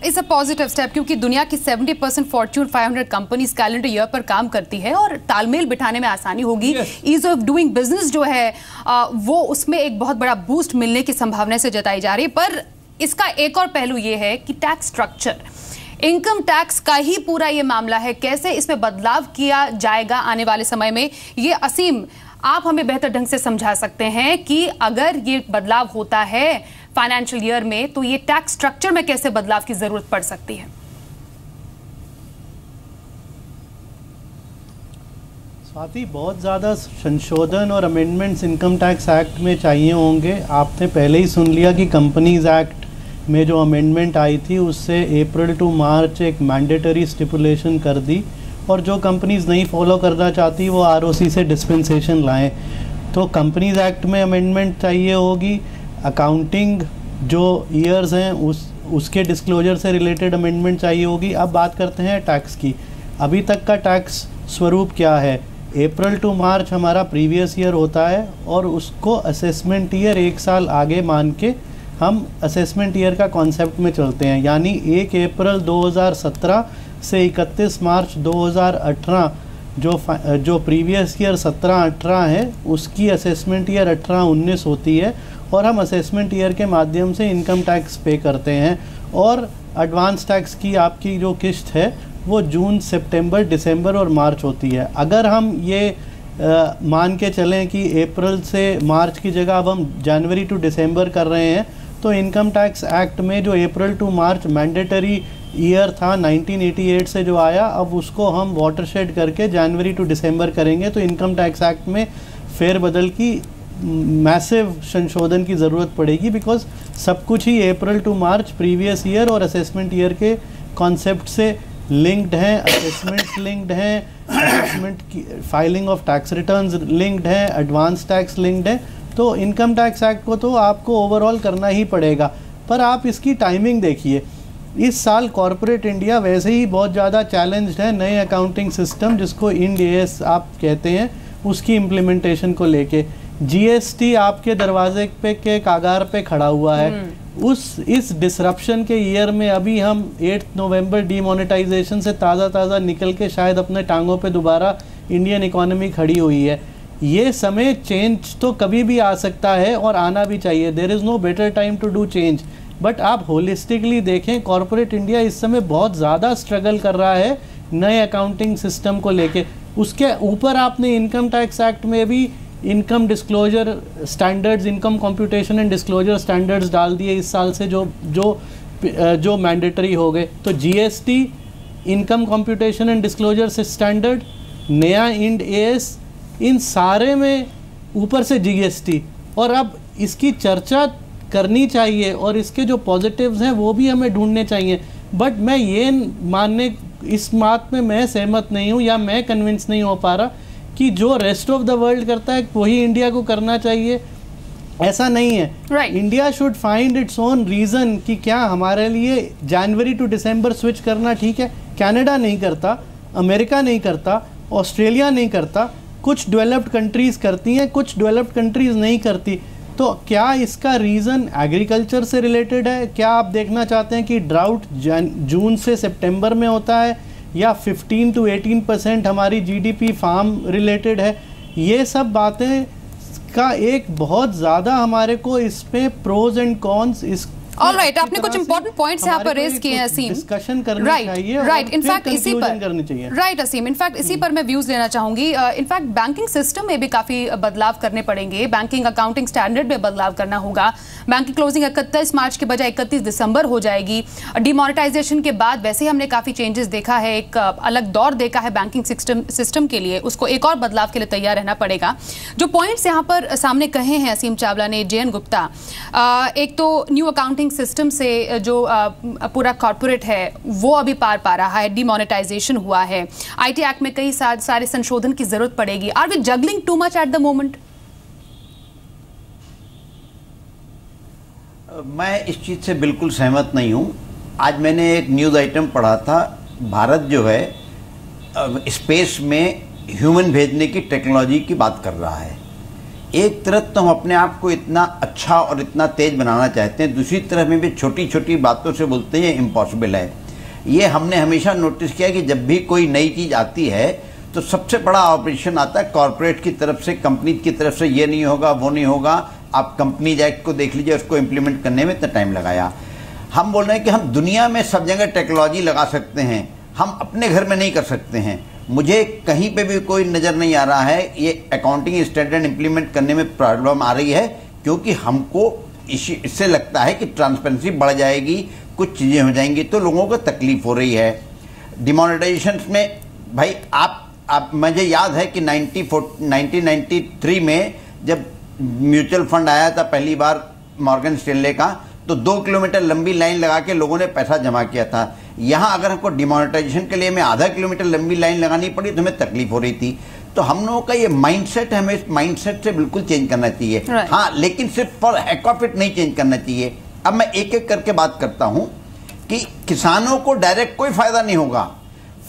is a positive step क्योंकि दुनिया की 70% फॉर्च्यून 500 कंपनीज कैलेंडर ईयर पर काम करती है और तालमेल बिठाने में आसानी होगी। ईज ऑफ डूइंग बिजनेस जो है वो उसमें एक बहुत बड़ा बूस्ट मिलने की संभावना से जताई जा रही है। पर इसका एक और पहलू ये है कि टैक्स स्ट्रक्चर, इनकम टैक्स का ही पूरा ये मामला है, कैसे इसमें बदलाव किया जाएगा आने वाले समय में। ये असीम आप हमें बेहतर ढंग से समझा सकते हैं कि अगर ये बदलाव होता है फाइनेंशियल ईयर में तो ये टैक्स स्ट्रक्चर में कैसे बदलाव की जरूरत पड़ सकती है। स्वाति, बहुत ज़्यादा संशोधन और अमेंडमेंट्स इनकम टैक्स एक्ट में चाहिए होंगे। आपने पहले ही सुन लिया कि कंपनीज एक्ट में जो अमेंडमेंट आई थी उससे अप्रैल टू मार्च एक मैंडेटरी स्टिपुलेशन कर दी और जो कंपनीज नहीं फॉलो करना चाहती वो ROC से डिस्पेंसेशन लाएं। तो कंपनीज एक्ट में अमेंडमेंट चाहिए होगी। अकाउंटिंग जो ईयर्स हैं उसके डिस्क्लोजर से रिलेटेड अमेंडमेंट चाहिए होगी। अब बात करते हैं टैक्स की। अभी तक का टैक्स स्वरूप क्या है? अप्रैल टू मार्च हमारा प्रीवियस ईयर होता है और उसको असेसमेंट ईयर एक साल आगे मान के हम असेसमेंट ईयर का कॉन्सेप्ट में चलते हैं। यानी 1 अप्रैल 2017 से 31 मार्च 2018 जो प्रीवियस ईयर 17-18 है उसकी असेसमेंट ईयर 18-19 होती है और हम असेसमेंट ईयर के माध्यम से इनकम टैक्स पे करते हैं। और एडवांस टैक्स की आपकी जो किस्त है वो जून, सितंबर, दिसंबर और मार्च होती है। अगर हम ये मान के चलें कि अप्रैल से मार्च की जगह अब हम जनवरी टू दिसंबर कर रहे हैं तो इनकम टैक्स एक्ट में जो अप्रैल टू मार्च मैंडेटरी ईयर था 1988 से जो आया, अब उसको हम वाटरशेड करके जनवरी टू दिसंबर करेंगे। तो इनकम टैक्स एक्ट में फेरबदल की मैसिव संशोधन की ज़रूरत पड़ेगी बिकॉज सब कुछ ही अप्रैल टू मार्च प्रीवियस ईयर और असेसमेंट ईयर के कॉन्सेप्ट से लिंक्ड हैं, असेसमेंट्स लिंक्ड हैं, असेसमेंट की filing of tax returns linked हैं, एडवांस टैक्स लिंक्ड है। तो इनकम टैक्स एक्ट को तो आपको ओवरऑल करना ही पड़ेगा। पर आप इसकी टाइमिंग देखिए, इस साल कॉरपोरेट इंडिया वैसे ही बहुत ज़्यादा चैलेंज्ड है नए अकाउंटिंग सिस्टम जिसको इंड AS आप कहते हैं उसकी इम्प्लीमेंटेशन को लेके। GST आपके दरवाजे पे के कागार पे खड़ा हुआ है। इस डिसरप्शन के ईयर में अभी हम 8 नवंबर डीमोनेटाइजेशन से ताज़ा निकल के शायद अपने टांगों पे दोबारा इंडियन इकोनॉमी खड़ी हुई है। ये समय चेंज तो कभी भी आ सकता है और आना भी चाहिए। There is no better time to do change. But आप होलिस्टिकली देखें, कॉरपोरेट इंडिया इस समय बहुत ज़्यादा स्ट्रगल कर रहा है नए अकाउंटिंग सिस्टम को लेके। उसके ऊपर आपने इनकम टैक्स एक्ट में भी income disclosure standards, income computation and disclosure standards डाल दिए इस साल से जो मैंडेटरी हो गए। तो GST, income computation and disclosure standard, नया इंड AS, इन सारे में ऊपर से GST। और अब इसकी चर्चा करनी चाहिए और इसके जो पॉजिटिव्स हैं वो भी हमें ढूंढने चाहिए। बट मैं ये मानने, इस बात में मैं सहमत नहीं हूँ या मैं कन्विंस नहीं हो पा रहा कि जो रेस्ट ऑफ द वर्ल्ड करता है वही इंडिया को करना चाहिए, ऐसा नहीं है। India should find its own reason कि क्या हमारे लिए जनवरी टू दिसंबर स्विच करना ठीक है। कनाडा नहीं करता, अमेरिका नहीं करता, ऑस्ट्रेलिया नहीं करता, कुछ डेवलप्ड कंट्रीज़ करती हैं, कुछ डेवलप्ड कंट्रीज़ नहीं करती। तो क्या इसका रीज़न एग्रीकल्चर से रिलेटेड है? क्या आप देखना चाहते हैं कि ड्राउट जून से सितंबर में होता है, या 15 to 18% हमारी जीडीपी फार्म रिलेटेड है? ये सब बातें का एक बहुत ज़्यादा हमारे को इस पे प्रोज एंड कॉन्स इस ऑलराइट, आपने कुछ इंपॉर्टेंट पॉइंट्स यहाँ पर रेज किए हैं असीम। डिस्कशन करना चाहिए, राइट, इनफैक्ट इसी पर करनी चाहिए। राइट असीम, इनफैक्ट इसी पर मैं व्यूज लेना चाहूंगी। इनफैक्ट बैंकिंग सिस्टम में भी काफी बदलाव करने पड़ेंगे, बैंकिंग अकाउंटिंग स्टैंडर्ड में बदलाव करना होगा। बैंकिंग क्लोजिंग 31 मार्च के बजाय 31 दिसंबर हो जाएगी। डिमोनेटाइजेशन के बाद वैसे ही हमने काफी चेंजेस देखा है, एक अलग दौर देखा है बैंकिंग सिस्टम के लिए, उसको एक और बदलाव के लिए तैयार रहना पड़ेगा। जो पॉइंट्स यहाँ पर सामने कहे हैं असीम चावला ने, जेएन गुप्ता, एक तो न्यू अकाउंटिंग सिस्टम से जो पूरा कॉर्पोरेट है वो अभी पार पा रहा है, डिमोनेटाइजेशन हुआ है, आईटी एक्ट में कई सारे संशोधन की जरूरत पड़ेगी। Are we juggling too much at the moment? मैं इस चीज से बिल्कुल सहमत नहीं हूं। आज मैंने एक न्यूज आइटम पढ़ा था, भारत जो है स्पेस में ह्यूमन भेजने की टेक्नोलॉजी की बात कर रहा है। एक तरफ तो हम अपने आप को इतना अच्छा और इतना तेज बनाना चाहते हैं, दूसरी तरफ में भी छोटी छोटी बातों से बोलते हैं इम्पॉसिबल है। ये हमने हमेशा नोटिस किया कि जब भी कोई नई चीज़ आती है तो सबसे बड़ा ऑपरेशन आता है कॉरपोरेट की तरफ से, कंपनी की तरफ से, ये नहीं होगा वो नहीं होगा। आप कंपनीज एक्ट को देख लीजिए, उसको इम्प्लीमेंट करने में इतना टाइम लगाया। हम बोल रहे हैं कि हम दुनिया में सब जगह टेक्नोलॉजी लगा सकते हैं, हम अपने घर में नहीं कर सकते हैं। मुझे कहीं पे भी कोई नज़र नहीं आ रहा है ये अकाउंटिंग स्टैंडर्ड इंप्लीमेंट करने में प्रॉब्लम आ रही है, क्योंकि हमको इससे लगता है कि ट्रांसपेरेंसी बढ़ जाएगी, कुछ चीज़ें हो जाएंगी तो लोगों को तकलीफ हो रही है। डिमोनेटाइजेशन में भाई आप मुझे याद है कि 1993 में जब म्यूचुअल फंड आया था पहली बार मॉर्गन स्टैनले का, तो 2 किलोमीटर लंबी लाइन लगा के लोगों ने पैसा जमा किया था। यहाँ अगर हमको डिमोनेटाइजेशन के लिए हमें आधा किलोमीटर लंबी लाइन लगानी पड़ी तो हमें तकलीफ हो रही थी। तो हम लोगों का ये माइंडसेट है, हमें इस माइंडसेट से बिल्कुल चेंज करना चाहिए। हाँ, लेकिन सिर्फ फॉर हेक ऑफ इट नहीं चेंज करना चाहिए। अब मैं एक एक करके बात करता हूँ कि किसानों को डायरेक्ट कोई फायदा नहीं होगा,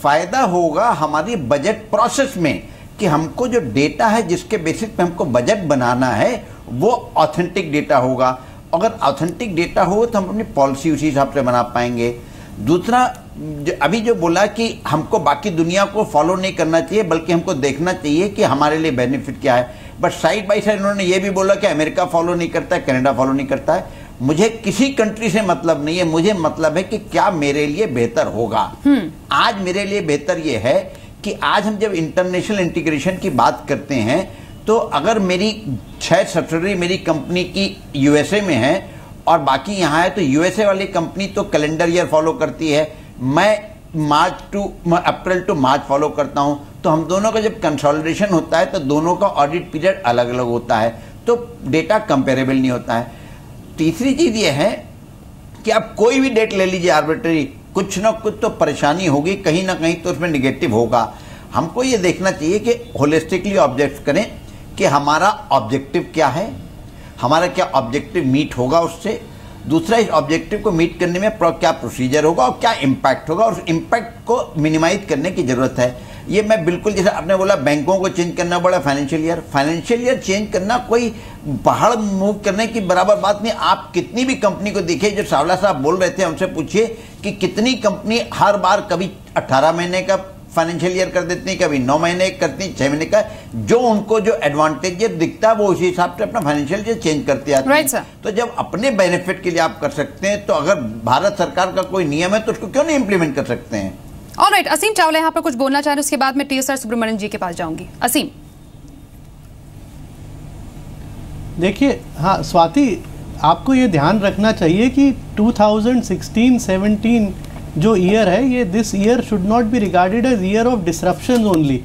फायदा होगा हमारी बजट प्रोसेस में, कि हमको जो डेटा है जिसके बेसिस पे हमको बजट बनाना है वो ऑथेंटिक डेटा होगा। अगर ऑथेंटिक डेटा हो तो हम अपनी पॉलिसी उसी हिसाब से बना पाएंगे। दूसरा, अभी जो बोला कि हमको बाकी दुनिया को फॉलो नहीं करना चाहिए बल्कि हमको देखना चाहिए कि हमारे लिए बेनिफिट क्या है, बट साइड बाय साइड उन्होंने ये भी बोला कि अमेरिका फॉलो नहीं करता है, कनाडा फॉलो नहीं करता है। मुझे किसी कंट्री से मतलब नहीं है, मुझे मतलब है कि क्या मेरे लिए बेहतर होगा। आज मेरे लिए बेहतर ये है कि आज हम जब इंटरनेशनल इंटीग्रेशन की बात करते हैं तो अगर मेरी 6 सब्सिडरी मेरी कंपनी की यूएसए में है और बाकी यहाँ है, तो यूएसए वाली कंपनी तो कैलेंडर ईयर फॉलो करती है, मैं अप्रैल टू मार्च फॉलो करता हूँ। तो हम दोनों का जब कंसोलिडेशन होता है तो दोनों का ऑडिट पीरियड अलग अलग होता है, तो डेटा कंपेरेबल नहीं होता है। तीसरी चीज़ ये है कि आप कोई भी डेट ले लीजिए आर्बिट्ररी, कुछ ना कुछ तो परेशानी होगी, कहीं ना कहीं तो उसमें निगेटिव होगा। हमको ये देखना चाहिए कि होलिस्टिकली ऑब्जेक्ट करें कि हमारा ऑब्जेक्टिव क्या है, हमारा क्या ऑब्जेक्टिव मीट होगा उससे। दूसरा, इस ऑब्जेक्टिव को मीट करने में क्या प्रोसीजर होगा और क्या इम्पैक्ट होगा, और उस इम्पैक्ट को मिनिमाइज करने की ज़रूरत है। ये मैं बिल्कुल, जैसे आपने बोला बैंकों को चेंज करना पड़ा, फाइनेंशियल ईयर चेंज करना कोई पहाड़ मूव करने की बराबर बात नहीं। आप कितनी भी कंपनी को देखिए, जो सावला साहब बोल रहे थे उनसे पूछिए कि कितनी कंपनी हर बार कभी 18 महीने का फाइनेंशियल ईयर कर देती हैं, कभी 9 महीने करती, 6 महीने का, जो उनको जो एडवांटेज दिखता है वो उसी हिसाब से अपना फाइनेंशियल ईयर चेंज करते आते हैं। तो जब अपने बेनिफिट के लिए आप कर सकते हैं, तो अगर भारत सरकार का कोई नियम है तो उसको क्यों नहीं इंप्लीमेंट कर सकते हैं। ऑलराइट, असीम चावला यहाँ पर कुछ बोलना चाह रहे हैं, उसके बाद मैं टीएसआर सुब्रमण्यम जी के पास जाऊंगी। असीम। देखिए, हाँ स्वाति, आपको ये ध्यान रखना चाहिए कि 2016-17 जो ईयर है, ये this year should not be regarded as year of disruption only.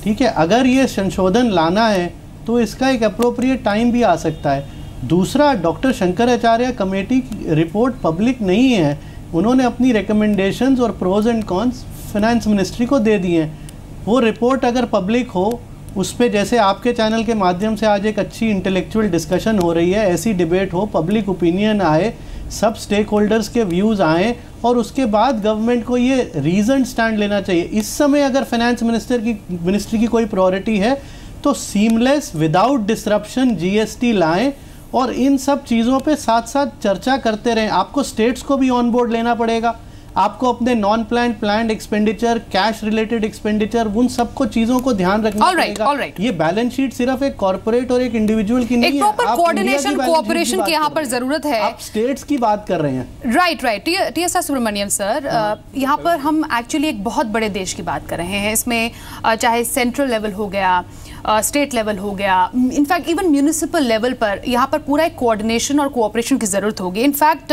ठीक है, अगर ये संशोधन लाना है तो इसका एक अप्रोप्रिएट टाइम भी आ सकता है। दूसरा, डॉक्टर शंकराचार्य कमेटी की रिपोर्ट पब्लिक नहीं है, उन्होंने अपनी रिकमेंडेशंस और pros and cons finance ministry को दे दिए हैं। वो रिपोर्ट अगर पब्लिक हो उस पर जैसे आपके चैनल के माध्यम से आज एक अच्छी इंटेलेक्चुअल डिस्कशन हो रही है, ऐसी डिबेट हो, पब्लिक ओपिनियन आए, सब स्टेक होल्डर्स के व्यूज़ आए और उसके बाद गवर्नमेंट को ये रीजन स्टैंड लेना चाहिए। इस समय अगर फाइनेंस मिनिस्ट्री की कोई प्रायोरिटी है तो सीमलेस विदाउट डिसरप्शन जीएसटी लाएं और इन सब चीज़ों पे साथ साथ चर्चा करते रहें। आपको स्टेट्स को भी ऑन बोर्ड लेना पड़ेगा, आपको अपने non planned planned expenditure, cash related expenditure, उन सबको चीजों को ध्यान रखना पड़ेगा। ये बैलेंस शीट सिर्फ एक कॉर्पोरेट और एक इंडिविजुअल की नहीं है, एक प्रॉपर कोऑर्डिनेशन कोऑपरेशन की यहाँ पर जरूरत है। आप स्टेट्स की बात कर रहे हैं। राइट। टी.एस. सुब्रमण्यम सर, यहाँ पर हम एक्चुअली एक बहुत बड़े देश की बात कर रहे हैं। इसमें चाहे सेंट्रल लेवल हो गया, स्टेट लेवल हो गया, इनफैक्ट इवन म्यूनिसिपल लेवल पर यहाँ पर पूरा एक कोऑर्डिनेशन और कोऑपरेशन की जरूरत होगी। इनफैक्ट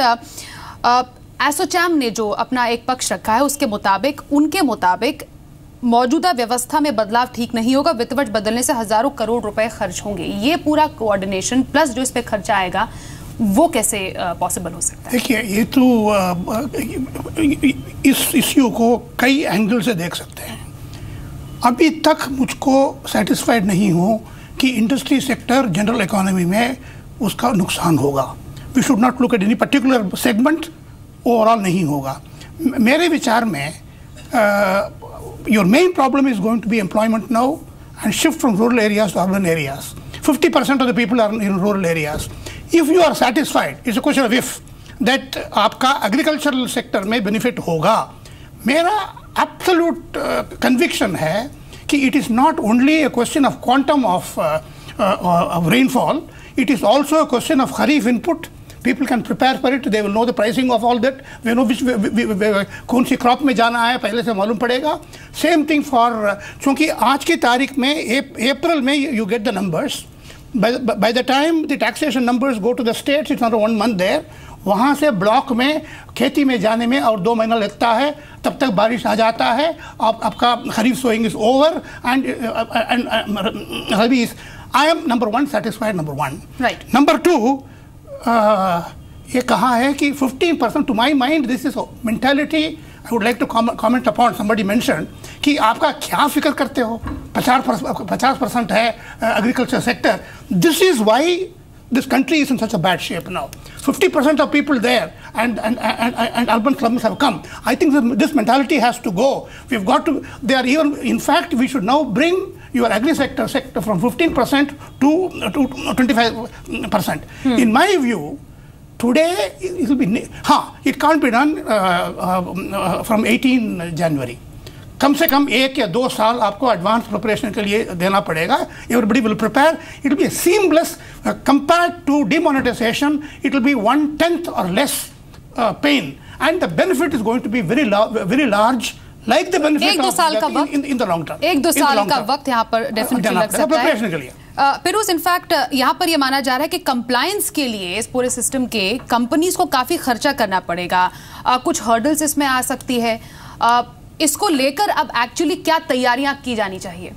एसोचैम ने जो अपना एक पक्ष रखा है उसके मुताबिक, उनके मुताबिक मौजूदा व्यवस्था में बदलाव ठीक नहीं होगा, वित्त वर्ष बदलने से हजारों करोड़ रुपए खर्च होंगे। ये पूरा कोऑर्डिनेशन प्लस जो इस पे खर्चा आएगा वो कैसे पॉसिबल हो सकता है? देखिए, ये तो इस इश्यू को कई एंगल से देख सकते हैं। अभी तक मुझको सेटिस्फाइड नहीं हूँ कि इंडस्ट्री सेक्टर जनरल इकोनॉमी में उसका नुकसान होगा। We should not look at any particular segment, overall नहीं होगा। मेरे विचार में your main problem is going to be employment now and shift from rural areas to urban areas. 50% of the people are in rural areas. If you are satisfied, it's a question of if, that आपका agricultural sector में benefit होगा। मेरा absolute conviction है कि it is not only a question of quantum of rainfall, it is also a question of kharif input. People can prepare for it, they will know the pricing of all that, we know which कौन सी crop में जाना है पहले से मालूम पड़ेगा। Same thing for, चूँकि आज की तारीख में अप्रैल में you get the numbers, by the time the taxation numbers go to the states, it's not 1 month there. वहाँ से ब्लॉक में खेती में जाने में और 2 महीना लगता है, तब तक बारिश आ जाता है, आपका kharif sowing is over and rabi is. I am number 1 satisfied, number 1। Right. Number 2, ये कहा है कि 15%, to my mind this is mentality I would like to comment upon. Somebody mention कि आपका क्या फिक्र करते हो, 50% है agriculture sector. This is why this country is in such a bad shape now. 50% of people there and urban slums have come. I think this mentality has to go. We've got to, they are even, in fact, we should now bring your agri sector from 15% to 25%. In my view, today it will be, it can't be done from 18 January. कम से कम 1 या 2 साल आपको advance preparation के लिए देना पड़ेगा। Everybody will prepare, it will be seamless compared to demonetisation, it will be 1/10 और less pain and the benefit is going to be very large, like the benefit 1-2 साल का वक्त इन द लॉन्ग टर्म। 1-2 साल का वक्त यहाँ पर definitely लग सकता है प्रिपरेशन के लिए। पिरूज, इनफैक्ट यहाँ पर यह माना जा रहा है कि कंप्लायंस के लिए इस पूरे सिस्टम के कंपनीज को काफी खर्चा करना पड़ेगा, कुछ हर्डल्स इसमें आ सकती है। इसको लेकर अब एक्चुअली क्या तैयारियां की जानी चाहिए?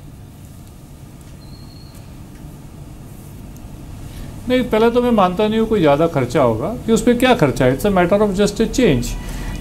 नहीं, पहले तो मैं मानता नहीं हूँ कोई ज़्यादा खर्चा होगा कि उस पर क्या खर्चा है। It's a matter of just a change.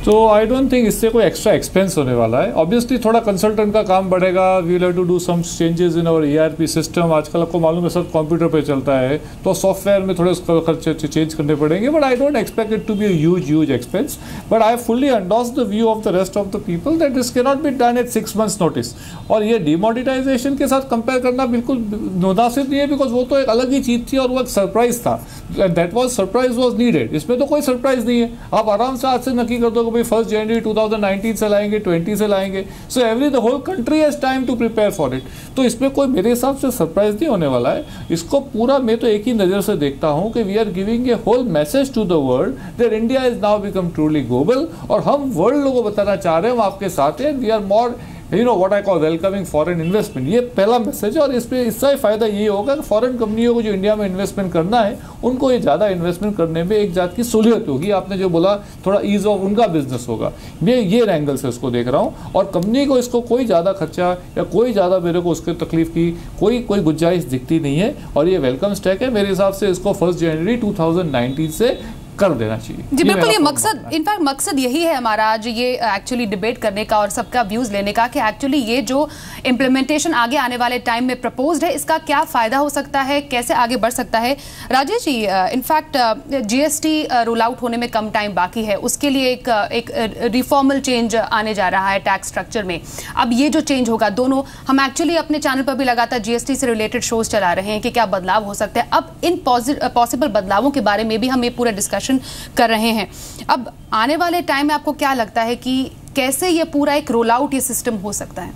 तो आई डोंट थिंक इससे कोई एक्स्ट्रा एक्सपेंस होने वाला है। ऑब्वियसली थोड़ा कंसल्टेंट का काम बढ़ेगा, we will have to do some changes in our ERP system. आजकल आपको मालूम है सब कंप्यूटर पे चलता है, तो सॉफ्टवेयर में थोड़े खर्चे चेंज करने पड़ेंगे। But I don't expect it to be huge expense, but I fully endorse the view of the rest of the people that this can not be done at 6 months notice. और ये demonetisation के साथ compare करना बिल्कुल मुनासिब नहीं है, because वो तो एक अलग ही चीज़ थी और वो एक सरप्राइज था। That was surprise was needed. इसमें तो कोई सरप्राइज नहीं है। आप आराम से आज से नक्की कर दो कि भाई 1 January 2019 से लाएंगे, 20 से लाएंगे। So the whole country has time to prepare for it. तो इसमें कोई मेरे हिसाब से सरप्राइज नहीं होने वाला है। इसको पूरा मैं तो एक ही नज़र से देखता हूँ कि we are giving a whole message to the world that India is now become truly global. और हम वर्ल्ड लोगों को बताना चाह रहे हैं हम आपके साथ हैं, we are more what I call welcoming foreign investment। ये पहला मैसेज है। और इसका फायदा ये होगा कि फॉरेन कंपनियों को जो इंडिया में इन्वेस्टमेंट करना है उनको ये ज़्यादा इन्वेस्टमेंट करने में एक जात की सहूलियत होगी। आपने जो बोला थोड़ा ईज ऑफ उनका बिजनेस होगा, मैं ये एंगल से उसको देख रहा हूँ। और कंपनी को इसको कोई ज़्यादा खर्चा या कोई ज़्यादा मेरे को उसके तकलीफ की कोई गुंजाइश दिखती नहीं है। और ये वेलकम स्टेक है मेरे हिसाब से। इसको 1 January 2019 से कर देना चाहिए। जी बिल्कुल, ये मेरा मकसद, इनफैक्ट मकसद यही है हमारा आज ये एक्चुअली डिबेट करने का और सबका व्यूज लेने का कि एक्चुअली ये जो इम्प्लीमेंटेशन आगे आने वाले टाइम में प्रपोज्ड है, इसका क्या फायदा हो सकता है, कैसे आगे बढ़ सकता है। Rajesh ji, in fact GST roll out होने में कम टाइम बाकी है, उसके लिए एक रिफॉर्मल चेंज आने जा रहा है टैक्स स्ट्रक्चर में। अब ये जो चेंज होगा, दोनों हम एक्चुअली अपने चैनल पर भी लगातार जीएसटी से रिलेटेड शोज चला रहे हैं कि क्या बदलाव हो सकते हैं। अब इन पॉसिबल बदलावों के बारे में भी हम ये पूरा डिस्कशन कर रहे हैं। अब आने वाले टाइम में आपको क्या लगता है कि कैसे ये पूरा एक रोल आउट ये सिस्टम हो सकता है?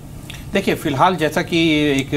देखिए, फिलहाल जैसा कि एक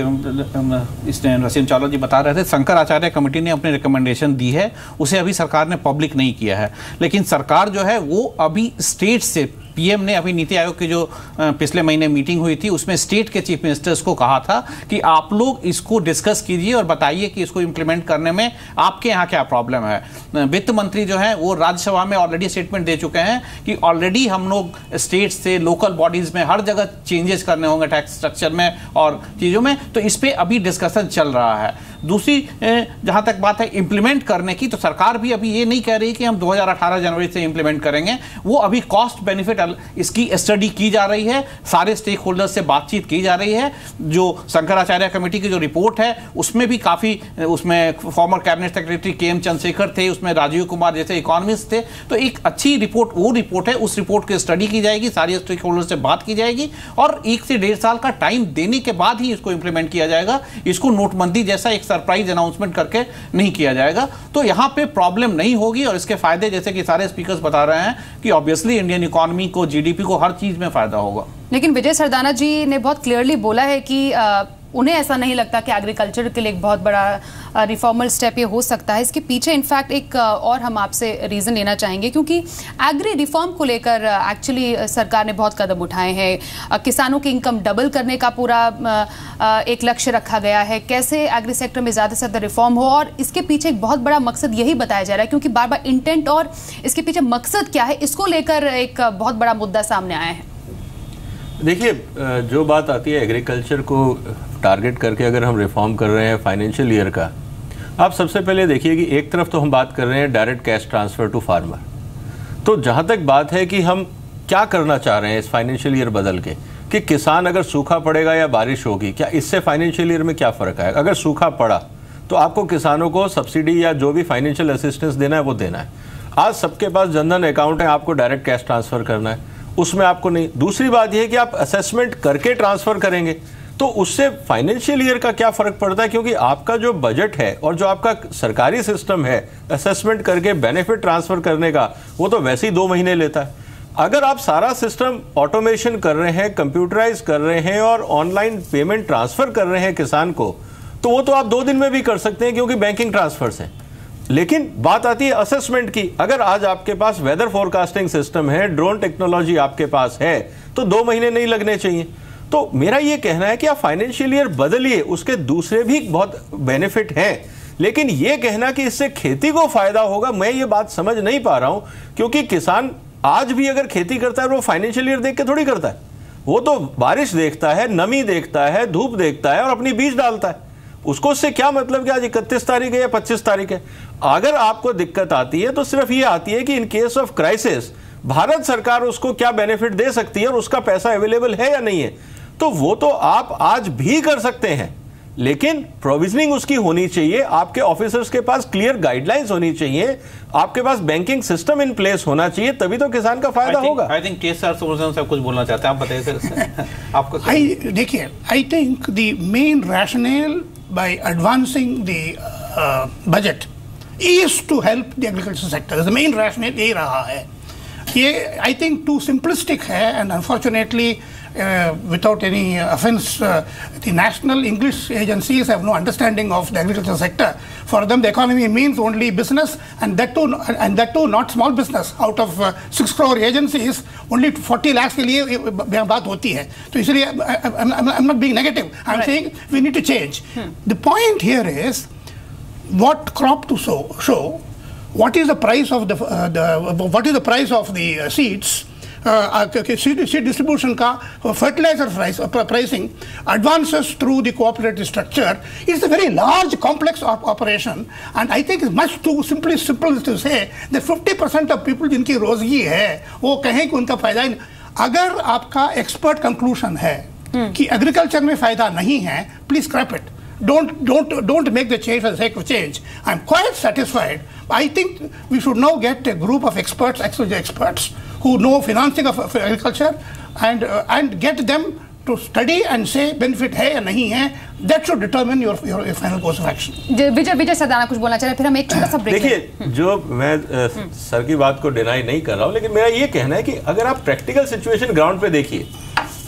इसने रसीम चावला जी बता रहे थे, शंकराचार्य कमेटी ने अपनी रिकमेंडेशन दी है, उसे अभी सरकार ने पब्लिक नहीं किया है। लेकिन सरकार जो है वो अभी स्टेट से, पीएम ने अभी नीति आयोग की जो पिछले महीने मीटिंग हुई थी उसमें स्टेट के चीफ मिनिस्टर्स को कहा था कि आप लोग इसको डिस्कस कीजिए और बताइए कि इसको इम्प्लीमेंट करने में आपके यहाँ क्या प्रॉब्लम है। वित्त मंत्री जो है वो राज्यसभा में ऑलरेडी स्टेटमेंट दे चुके हैं कि ऑलरेडी हम लोग स्टेट से लोकल बॉडीज में हर जगह चेंजेस करने होंगे टैक्स स्ट्रक्चर में और चीज़ों में, तो इस पर अभी डिस्कशन चल रहा है। दूसरी जहाँ तक बात है इम्प्लीमेंट करने की, तो सरकार भी अभी ये नहीं कह रही कि हम 2018 जनवरी से इम्प्लीमेंट करेंगे। वो अभी कॉस्ट बेनिफिट इसकी स्टडी की जा रही है, सारे स्टेक होल्डर्स से बातचीत की जा रही है। जो शंकराचार्य कमेटी की जो रिपोर्ट है उसमें भी काफ़ी, उसमें former cabinet secretary KM. Chandrashekhar थे, उसमें राजीव कुमार जैसे इकोनॉमिस्ट थे, तो एक अच्छी रिपोर्ट वो रिपोर्ट है। उस रिपोर्ट की स्टडी की जाएगी, सारे स्टेक होल्डर्स से बात की जाएगी और 1 से 1.5 साल का टाइम देने के बाद ही इसको इंप्लीमेंट किया जाएगा। इसको नोटबंदी जैसा एक सरप्राइज अनाउंसमेंट करके नहीं किया जाएगा। तो यहाँ पे प्रॉब्लम नहीं होगी और इसके फायदे जैसे कि सारे स्पीकर्स बता रहे हैं कि ऑब्वियसली इंडियन इकोनॉमी को, जीडीपी को, हर चीज में फायदा होगा। लेकिन विजय सरदाना जी ने बहुत क्लियरली बोला है कि उन्हें ऐसा नहीं लगता कि एग्रीकल्चर के लिए एक बहुत बड़ा रिफॉर्मल स्टेप ये हो सकता है। इसके पीछे इनफैक्ट एक और हम आपसे रीज़न लेना चाहेंगे, क्योंकि एग्री रिफॉर्म को लेकर एक्चुअली सरकार ने बहुत कदम उठाए हैं। किसानों की इनकम डबल करने का पूरा एक लक्ष्य रखा गया है, कैसे एग्री सेक्टर में ज़्यादा से ज़्यादा रिफॉर्म हो, और इसके पीछे एक बहुत बड़ा मकसद यही बताया जा रहा है, क्योंकि बार बार इंटेंट और इसके पीछे मकसद क्या है इसको लेकर एक बहुत बड़ा मुद्दा सामने आया है। देखिए, जो बात आती है एग्रीकल्चर को टारगेट करके अगर हम रिफॉर्म कर रहे हैं फाइनेंशियल ईयर का, आप सबसे पहले देखिए कि एक तरफ तो हम बात कर रहे हैं direct cash transfer to farmer. तो जहां तक बात है कि हम क्या करना चाह रहे हैं इस फाइनेंशियल ईयर बदल के, कि किसान अगर सूखा पड़ेगा या बारिश होगी, क्या इससे फाइनेंशियल ईयर में क्या फ़र्क आएगा। अगर सूखा पड़ा तो आपको किसानों को सब्सिडी या जो भी फाइनेंशियल असिस्टेंस देना है वो देना है। आज सबके पास जनधन अकाउंट है, आपको डायरेक्ट कैश ट्रांसफ़र करना है, उसमें आपको नहीं। दूसरी बात यह है कि आप असेसमेंट करके ट्रांसफ़र करेंगे तो उससे फाइनेंशियल ईयर का क्या फ़र्क पड़ता है, क्योंकि आपका जो बजट है और जो आपका सरकारी सिस्टम है असेसमेंट करके बेनिफिट ट्रांसफ़र करने का, वो तो वैसे ही 2 महीने लेता है। अगर आप सारा सिस्टम ऑटोमेशन कर रहे हैं, कंप्यूटराइज कर रहे हैं और ऑनलाइन पेमेंट ट्रांसफ़र कर रहे हैं किसान को, तो वो तो आप 2 दिन में भी कर सकते हैं क्योंकि बैंकिंग ट्रांसफर्स हैं। लेकिन बात आती है असेसमेंट की। अगर आज आपके पास वेदर फोरकास्टिंग सिस्टम है, ड्रोन टेक्नोलॉजी आपके पास है, तो 2 महीने नहीं लगने चाहिए। तो मेरा ये कहना है कि आप फाइनेंशियल ईयर बदलिए, उसके दूसरे भी बहुत बेनिफिट हैं, लेकिन ये कहना कि इससे खेती को फायदा होगा, मैं ये बात समझ नहीं पा रहा हूं। क्योंकि किसान आज भी अगर खेती करता है वो फाइनेंशियल ईयर देख के थोड़ी करता है, वो तो बारिश देखता है, नमी देखता है, धूप देखता है और अपनी बीज डालता है। उसको उससे क्या मतलब कि आज 31 तारीख है या 25 तारीख है। अगर आपको दिक्कत आती है तो सिर्फ ये आती है कि in case of crisis Bharat सरकार उसको क्या बेनिफिट दे सकती है और उसका पैसा अवेलेबल है या नहीं है। तो वो तो आप आज भी कर सकते हैं, लेकिन प्रोविजनिंग उसकी होनी चाहिए, आपके ऑफिसर्स के पास क्लियर गाइडलाइंस होनी चाहिए, आपके पास बैंकिंग सिस्टम इन प्लेस होना चाहिए, तभी तो किसान का फायदा होगा। आई थिंक केस सर कुछ बोलना चाहते हैं, आप बताइए सर। आपको देखिए, I think the main rational by advancing the budget is to help the agriculture sector. The main rationale ये रहा है। ये I think too simplistic है, and unfortunately without any offense, the national English agencies have no understanding of the agriculture sector. For them, the economy means only business, and that too not small business. Out of 6 crore agencies, only 40 lakhs के लिए बात होती है। तो इसलिए I'm not being negative. I'm saying we need to change. The point here is what crop to show, what is the price of the seeds, seed distribution का fertiliser pricing advances through the cooperative structure is a very large complex operation, and I think it's much too simple to say that 50% of people जिनकी रोजगी है वो कहें कि उनका फायदा ही नहीं। अगर आपका एक्सपर्ट कंक्लूजन है कि एग्रीकल्चर में फायदा नहीं है, please scrap it. Don't make the change for the sake of change. I'm quite satisfied. I think we should now get a group of experts, actually experts, who know financing of agriculture, and get them to study and say benefit है या नहीं है. That should determine your final course of action. विजय सदाना कुछ बोलना चाह रहे, फिर हम एक छोटा सा ब्रेक लेंगे। देखिए, जो मैं सर की बात को डिनाई नहीं कर रहा हूँ, लेकिन मेरा ये कहना है कि अगर आप प्रैक्टिकल सिचुएशन ग्राउंड पे देखिए,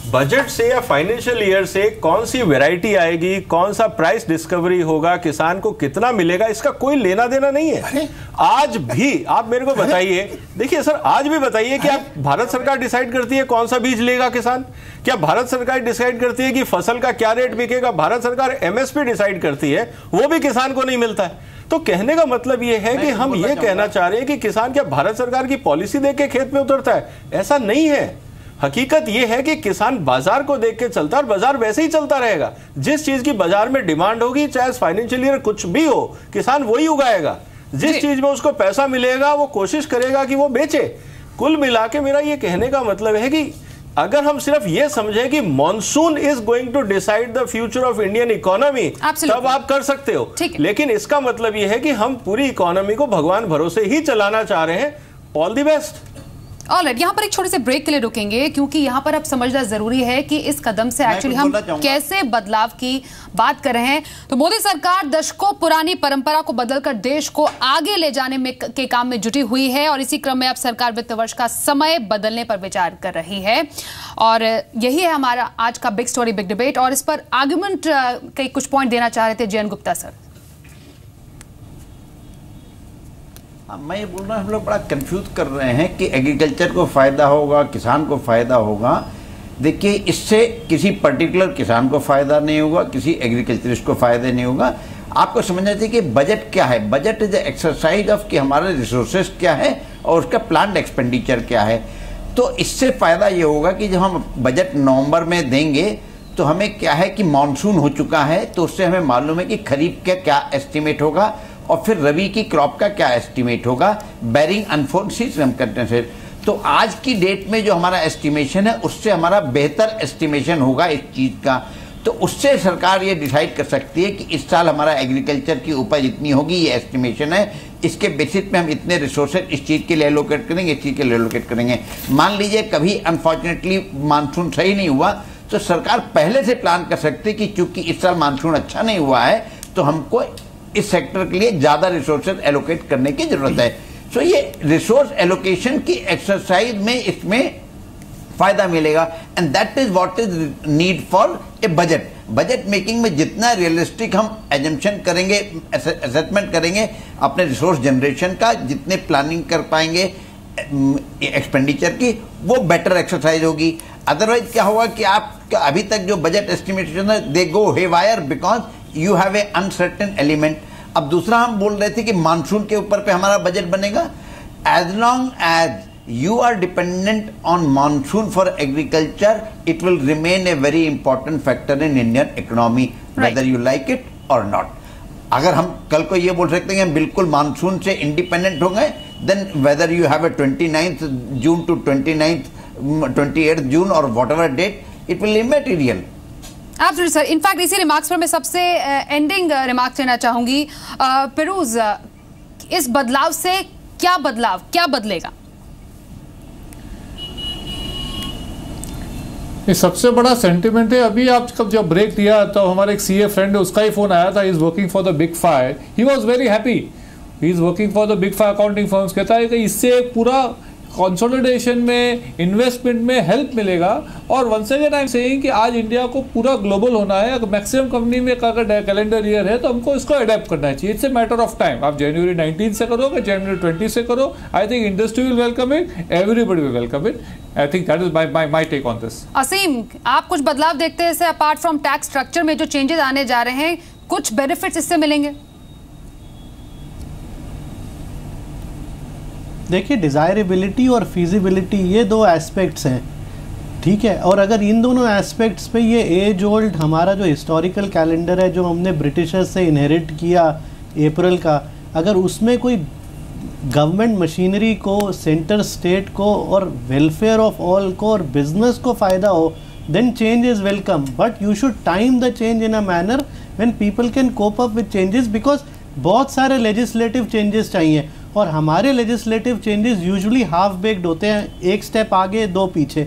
बजट से या फाइनेंशियल ईयर से कौन सी वैरायटी आएगी, कौन सा प्राइस डिस्कवरी होगा, किसान को कितना मिलेगा, इसका कोई लेना देना नहीं है। आज भी आप मेरे को बताइए, देखिए सर, आज भी बताइए कि आप भारत सरकार डिसाइड करती है कौन सा बीज लेगा किसान? क्या भारत सरकार डिसाइड करती है कि फसल का क्या रेट बिकेगा? भारत सरकार एमएसपी डिसाइड करती है, वो भी किसान को नहीं मिलता है। तो कहने का मतलब ये है कि हम ये कहना चाह रहे हैं कि किसान क्या भारत सरकार की पॉलिसी देख के खेत में उतरता है? ऐसा नहीं है। हकीकत यह है कि किसान बाजार को देख के चलता है और बाजार वैसे ही चलता रहेगा। जिस चीज की बाजार में डिमांड होगी, चाहे फाइनेंशियल ईयर कुछ भी हो, किसान वही उगाएगा। जिस चीज में उसको पैसा मिलेगा वो कोशिश करेगा कि वो बेचे। कुल मिला के मेरा ये कहने का मतलब है कि अगर हम सिर्फ ये समझें कि monsoon is going to decide the future of Indian economy, तब आप कर सकते हो, लेकिन इसका मतलब ये है कि हम पूरी इकोनॉमी को भगवान भरोसे ही चलाना चाह रहे हैं। All the best. ऑलराइट, यहाँ पर एक छोटे से ब्रेक के लिए रुकेंगे, क्योंकि यहाँ पर अब समझना जरूरी है कि इस कदम से एक्चुअली हम कैसे बदलाव की बात कर रहे हैं। तो मोदी सरकार दशकों पुरानी परंपरा को बदलकर देश को आगे ले जाने में के काम में जुटी हुई है, और इसी क्रम में अब सरकार वित्त वर्ष का समय बदलने पर विचार कर रही है। और यही है हमारा आज का बिग स्टोरी बिग डिबेट, और इस पर आर्गुमेंट के कुछ पॉइंट देना चाह रहे थे जयंत गुप्ता सर। मैं ये बोल रहा हूँ, हम लोग बड़ा कंफ्यूज कर रहे हैं कि एग्रीकल्चर को फ़ायदा होगा, किसान को फ़ायदा होगा। देखिए, इससे किसी पर्टिकुलर किसान को फ़ायदा नहीं होगा, किसी एग्रीकल्चरिस्ट को फ़ायदा नहीं होगा। आपको समझना चाहिए कि बजट क्या है। बजट इज एक्सरसाइज ऑफ कि हमारे रिसोर्सेज क्या है और उसका प्लान्ड एक्सपेंडिचर क्या है। तो इससे फ़ायदा ये होगा कि जब हम बजट नवंबर में देंगे तो हमें क्या है कि मानसून हो चुका है, तो उससे हमें मालूम है कि खरीफ का क्या एस्टिमेट होगा और फिर रबी की क्रॉप का क्या एस्टिमेट होगा, बैरिंग अनफोर्सिड सर्कमस्टेंसेस। तो आज की डेट में जो हमारा एस्टिमेशन है उससे हमारा बेहतर एस्टिमेशन होगा इस चीज़ का। तो उससे सरकार ये डिसाइड कर सकती है कि इस साल हमारा एग्रीकल्चर की उपज इतनी होगी, ये एस्टिमेशन है, इसके बेसिस पे हम इतने रिसोर्सेज इस चीज़ के लिए एलोकेट करेंगे, इस चीज़ के लिए एलोकेट करेंगे। मान लीजिए कभी अनफॉर्चुनेटली मानसून सही नहीं हुआ, तो सरकार पहले से प्लान कर सकती है कि चूंकि इस साल मानसून अच्छा नहीं हुआ है तो हमको इस सेक्टर के लिए ज़्यादा रिसोर्सेज एलोकेट करने की जरूरत है। सो ये रिसोर्स एलोकेशन की एक्सरसाइज में इसमें फायदा मिलेगा, and that is what is need for a budget. Budget making में जितना रियलिस्टिक हम एजम्पशन करेंगे, असेसमेंट करेंगे अपने रिसोर्स जनरेशन का, जितने प्लानिंग कर पाएंगे एक्सपेंडिचर की, वो बेटर एक्सरसाइज होगी। अदरवाइज क्या होगा कि आप अभी तक जो बजट एस्टिमेशन है they go haywire because you have a uncertain element. अब दूसरा हम बोल रहे थे कि मानसून के ऊपर पे हमारा बजट बनेगा। As long as you are dependent on monsoon for agriculture, it will remain a very important factor in Indian economy, whether you like it or not. अगर हम कल को ये बोल सकते हैं कि हम बिल्कुल मानसून से इंडिपेंडेंट हो गए, then whether you have a 29th June to 28th June or whatever date, it will immaterial. Absolutely sir. In fact इसी रिमार्क्स पर मैं सबसे एंडिंग रिमार्क लेना चाहूंगी। फिरोज, इस बदलाव से क्या बदलेगा? ये सबसे बड़ा सेंटिमेंट है। अभी आप जब ब्रेक दिया तो हमारे एक सीए फ्रेंड है, उसका ही फोन आया था, he is working for the big five, he was very happy, he is working for the big five accounting firms. कहता है कि इससे पूरा कंसोलिडेशन में, इन्वेस्टमेंट में हेल्प मिलेगा। और once again I am saying कि आज इंडिया को पूरा ग्लोबल होना है। अगर मैक्सिमम कंपनी में अगर कैलेंडर ईयर है तो हमको इसको अडेप्ट करना चाहिए। It's a matter of time. आप जनवरी 19 से करोगे, जनवरी 20 से करो, I think industry will welcome it, everybody will welcome it. I think that is my take on this. Asim, आप कुछ बदलाव देखते हैं इससे? अपार्ट फ्रॉम टैक्स स्ट्रक्चर में जो चेंजेस आने जा रहे हैं, कुछ बेनिफिट्स इससे मिलेंगे? देखिए डिज़ायरेबिलिटी और फिजिबिलिटी ये दो एस्पेक्ट्स हैं, ठीक है। और अगर इन दोनों एस्पेक्ट्स पे ये एज ओल्ड हमारा जो हिस्टोरिकल कैलेंडर है जो हमने ब्रिटिशर्स से इनहेरिट किया अप्रैल का, अगर उसमें कोई गवर्नमेंट मशीनरी को, सेंटर स्टेट को और वेलफेयर ऑफ ऑल को और बिजनेस को फ़ायदा हो, then change is welcome, but you should time the change in a manner when people can cope up with changes, because बहुत सारे लेजिस्लेटिव चेंजेस चाहिए और हमारे legislative changes usually half baked होते हैं, एक स्टेप आगे दो पीछे।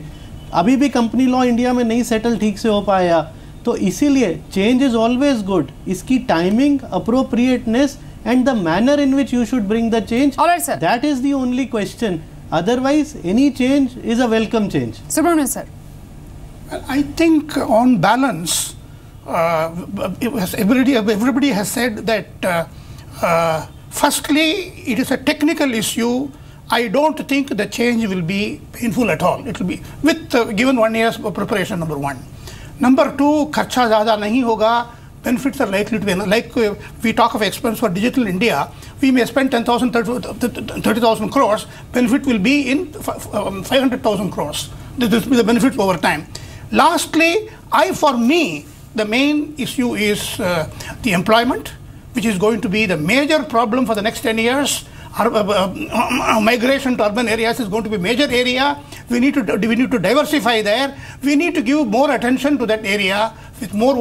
अभी भी कंपनी लॉ इंडिया में नहीं सेटल ठीक से हो पाया, तो इसीलिए चेंज इज़ ऑलवेज गुड, इसकी timing, appropriateness and the manner in which you should bring the change, all right, sir, that is the only question. Otherwise any change is a welcome change. Subramanian sir, I think on balance everybody has said that firstly it is a technical issue. I don't think the change will be painful at all. It will be with given 1 year's preparation, number one. Number two, खर्चा ज़्यादा नहीं होगा. Benefits are likely to be, like we talk of expense for Digital India, we may spend 10,000, 30,000 crores, benefit will be in 500,000 crores. This will be the benefit over time. Lastly, for me, the main issue is the employment, which is going to be the major problem for the next 10 years. Migration to urban areas is going to be a major area. We need to diversify there. We need to give more attention to that area. With more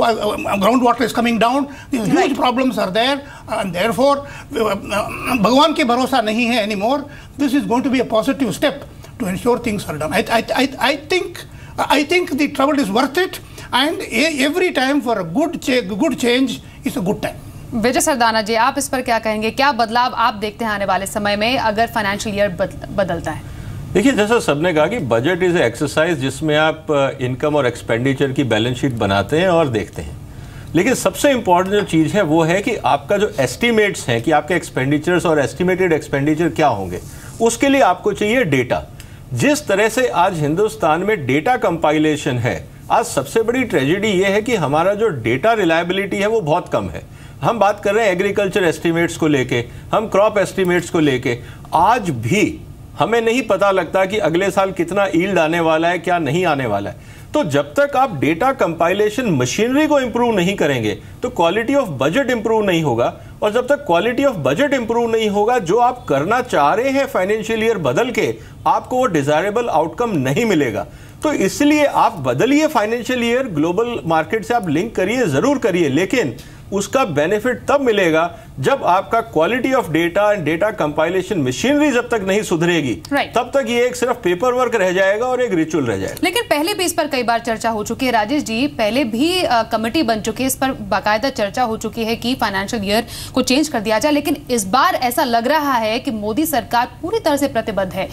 groundwater is coming down, huge problems are there, and therefore भगवान के भरोसा नहीं है anymore. This is going to be a positive step to ensure things are done. I think the trouble is worth it, and every time for a good change is a good time. विजय सरदाना जी, आप इस पर क्या कहेंगे? क्या बदलाव आप देखते हैं आने वाले समय में अगर फाइनेंशियल ईयर बदलता है? देखिए, जैसा सबने कहा कि बजट इज एक्सरसाइज जिसमें आप इनकम और एक्सपेंडिचर की बैलेंस शीट बनाते हैं और देखते हैं, लेकिन सबसे इंपॉर्टेंट जो चीज़ है वो है कि आपका जो एस्टिमेट्स हैं कि आपके एक्सपेंडिचर्स और एस्टिमेटेड एक्सपेंडिचर क्या होंगे, उसके लिए आपको चाहिए डेटा। जिस तरह से आज हिंदुस्तान में डेटा कंपाइलेशन है, आज सबसे बड़ी ट्रेजेडी ये है कि हमारा जो डेटा रिलायबिलिटी है वो बहुत कम है। हम बात कर रहे हैं एग्रीकल्चर एस्टिमेट्स को लेके, हम क्रॉप एस्टिमेट्स को लेके, आज भी हमें नहीं पता लगता कि अगले साल कितना ईल्ड आने वाला है, क्या नहीं आने वाला है। तो जब तक आप डेटा कंपाइलेशन मशीनरी को इंप्रूव नहीं करेंगे तो क्वालिटी ऑफ बजट इंप्रूव नहीं होगा, और जब तक क्वालिटी ऑफ बजट इंप्रूव नहीं होगा, जो आप करना चाह रहे हैं फाइनेंशियल ईयर बदल के, आपको वो डिजायरेबल आउटकम नहीं मिलेगा। तो इसलिए आप बदलिए फाइनेंशियल ईयर, ग्लोबल मार्केट से आप लिंक करिए, जरूर करिए, लेकिन उसका बेनिफिट तब मिलेगा जब आपका quality of data and data compilation machinery जब तक नहीं सुधरेगी, तब तक ये एक सिर्फ पेपर वर्क रह जाएगा और एक रिचुअल रह जाएगा। लेकिन पहले भी इस पर कई बार चर्चा हो चुकी है राजेश जी, पहले भी कमेटी बन चुकी है, इस पर बाकायदा चर्चा हो चुकी है कि फाइनेंशियल ईयर को चेंज कर दिया जाए, लेकिन इस बार ऐसा लग रहा है कि मोदी सरकार पूरी तरह से प्रतिबद्ध है।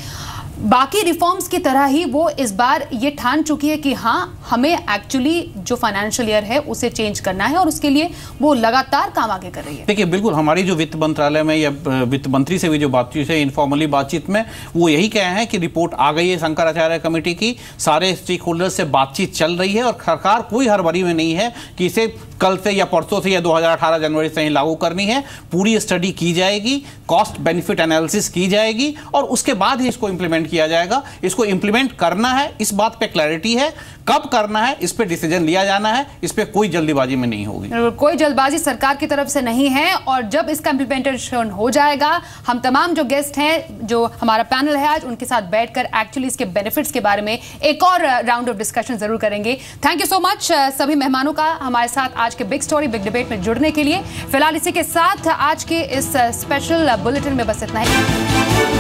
बाकी रिफॉर्म्स की तरह ही वो इस बार ये ठान चुकी है कि हाँ, हमें एक्चुअली जो फाइनेंशियल ईयर है उसे चेंज करना है, और उसके लिए वो लगातार काम आगे कर रही है। देखिए, बिल्कुल हमारी जो वित्त मंत्रालय में या वित्त मंत्री से भी जो बातचीत है, इनफॉर्मली बातचीत में वो यही कहे हैं कि रिपोर्ट आ गई है शंकराचार्य कमेटी की, सारे स्टेक होल्डर्स से बातचीत चल रही है और सरकार कोई हड़बड़ी में नहीं है कि इसे कल से या परसों से या 2018 जनवरी से ही लागू करनी है। पूरी स्टडी की जाएगी, कॉस्ट बेनिफिट एनालिसिस की जाएगी और उसके बाद ही इसको इंप्लीमेंट किया जाएगा। इसको इंप्लीमेंट करना है, इस बात पे क्लैरिटी है, कब करना है इस पे डिसीजन लिया जाना है, इस पे कोई जल्दीबाजी में नहीं होगी। कोई जल्दबाजी सरकार की तरफ से नहीं है, और जब इसका इंप्लीमेंटेशन हो जाएगा, हम तमाम जो गेस्ट हैं, जो हमारा पैनल है आज, उनके साथ बैठकर एक्चुअली इसके बेनिफिट्स के बारे में एक और राउंड ऑफ डिस्कशन जरूर करेंगे। थैंक यू सो मच सभी मेहमानों का हमारे साथ आज के बिग स्टोरी बिग डिबेट में जुड़ने के लिए। फिलहाल इसी के साथ आज के इस स्पेशल बुलेटिन में बस इतना ही।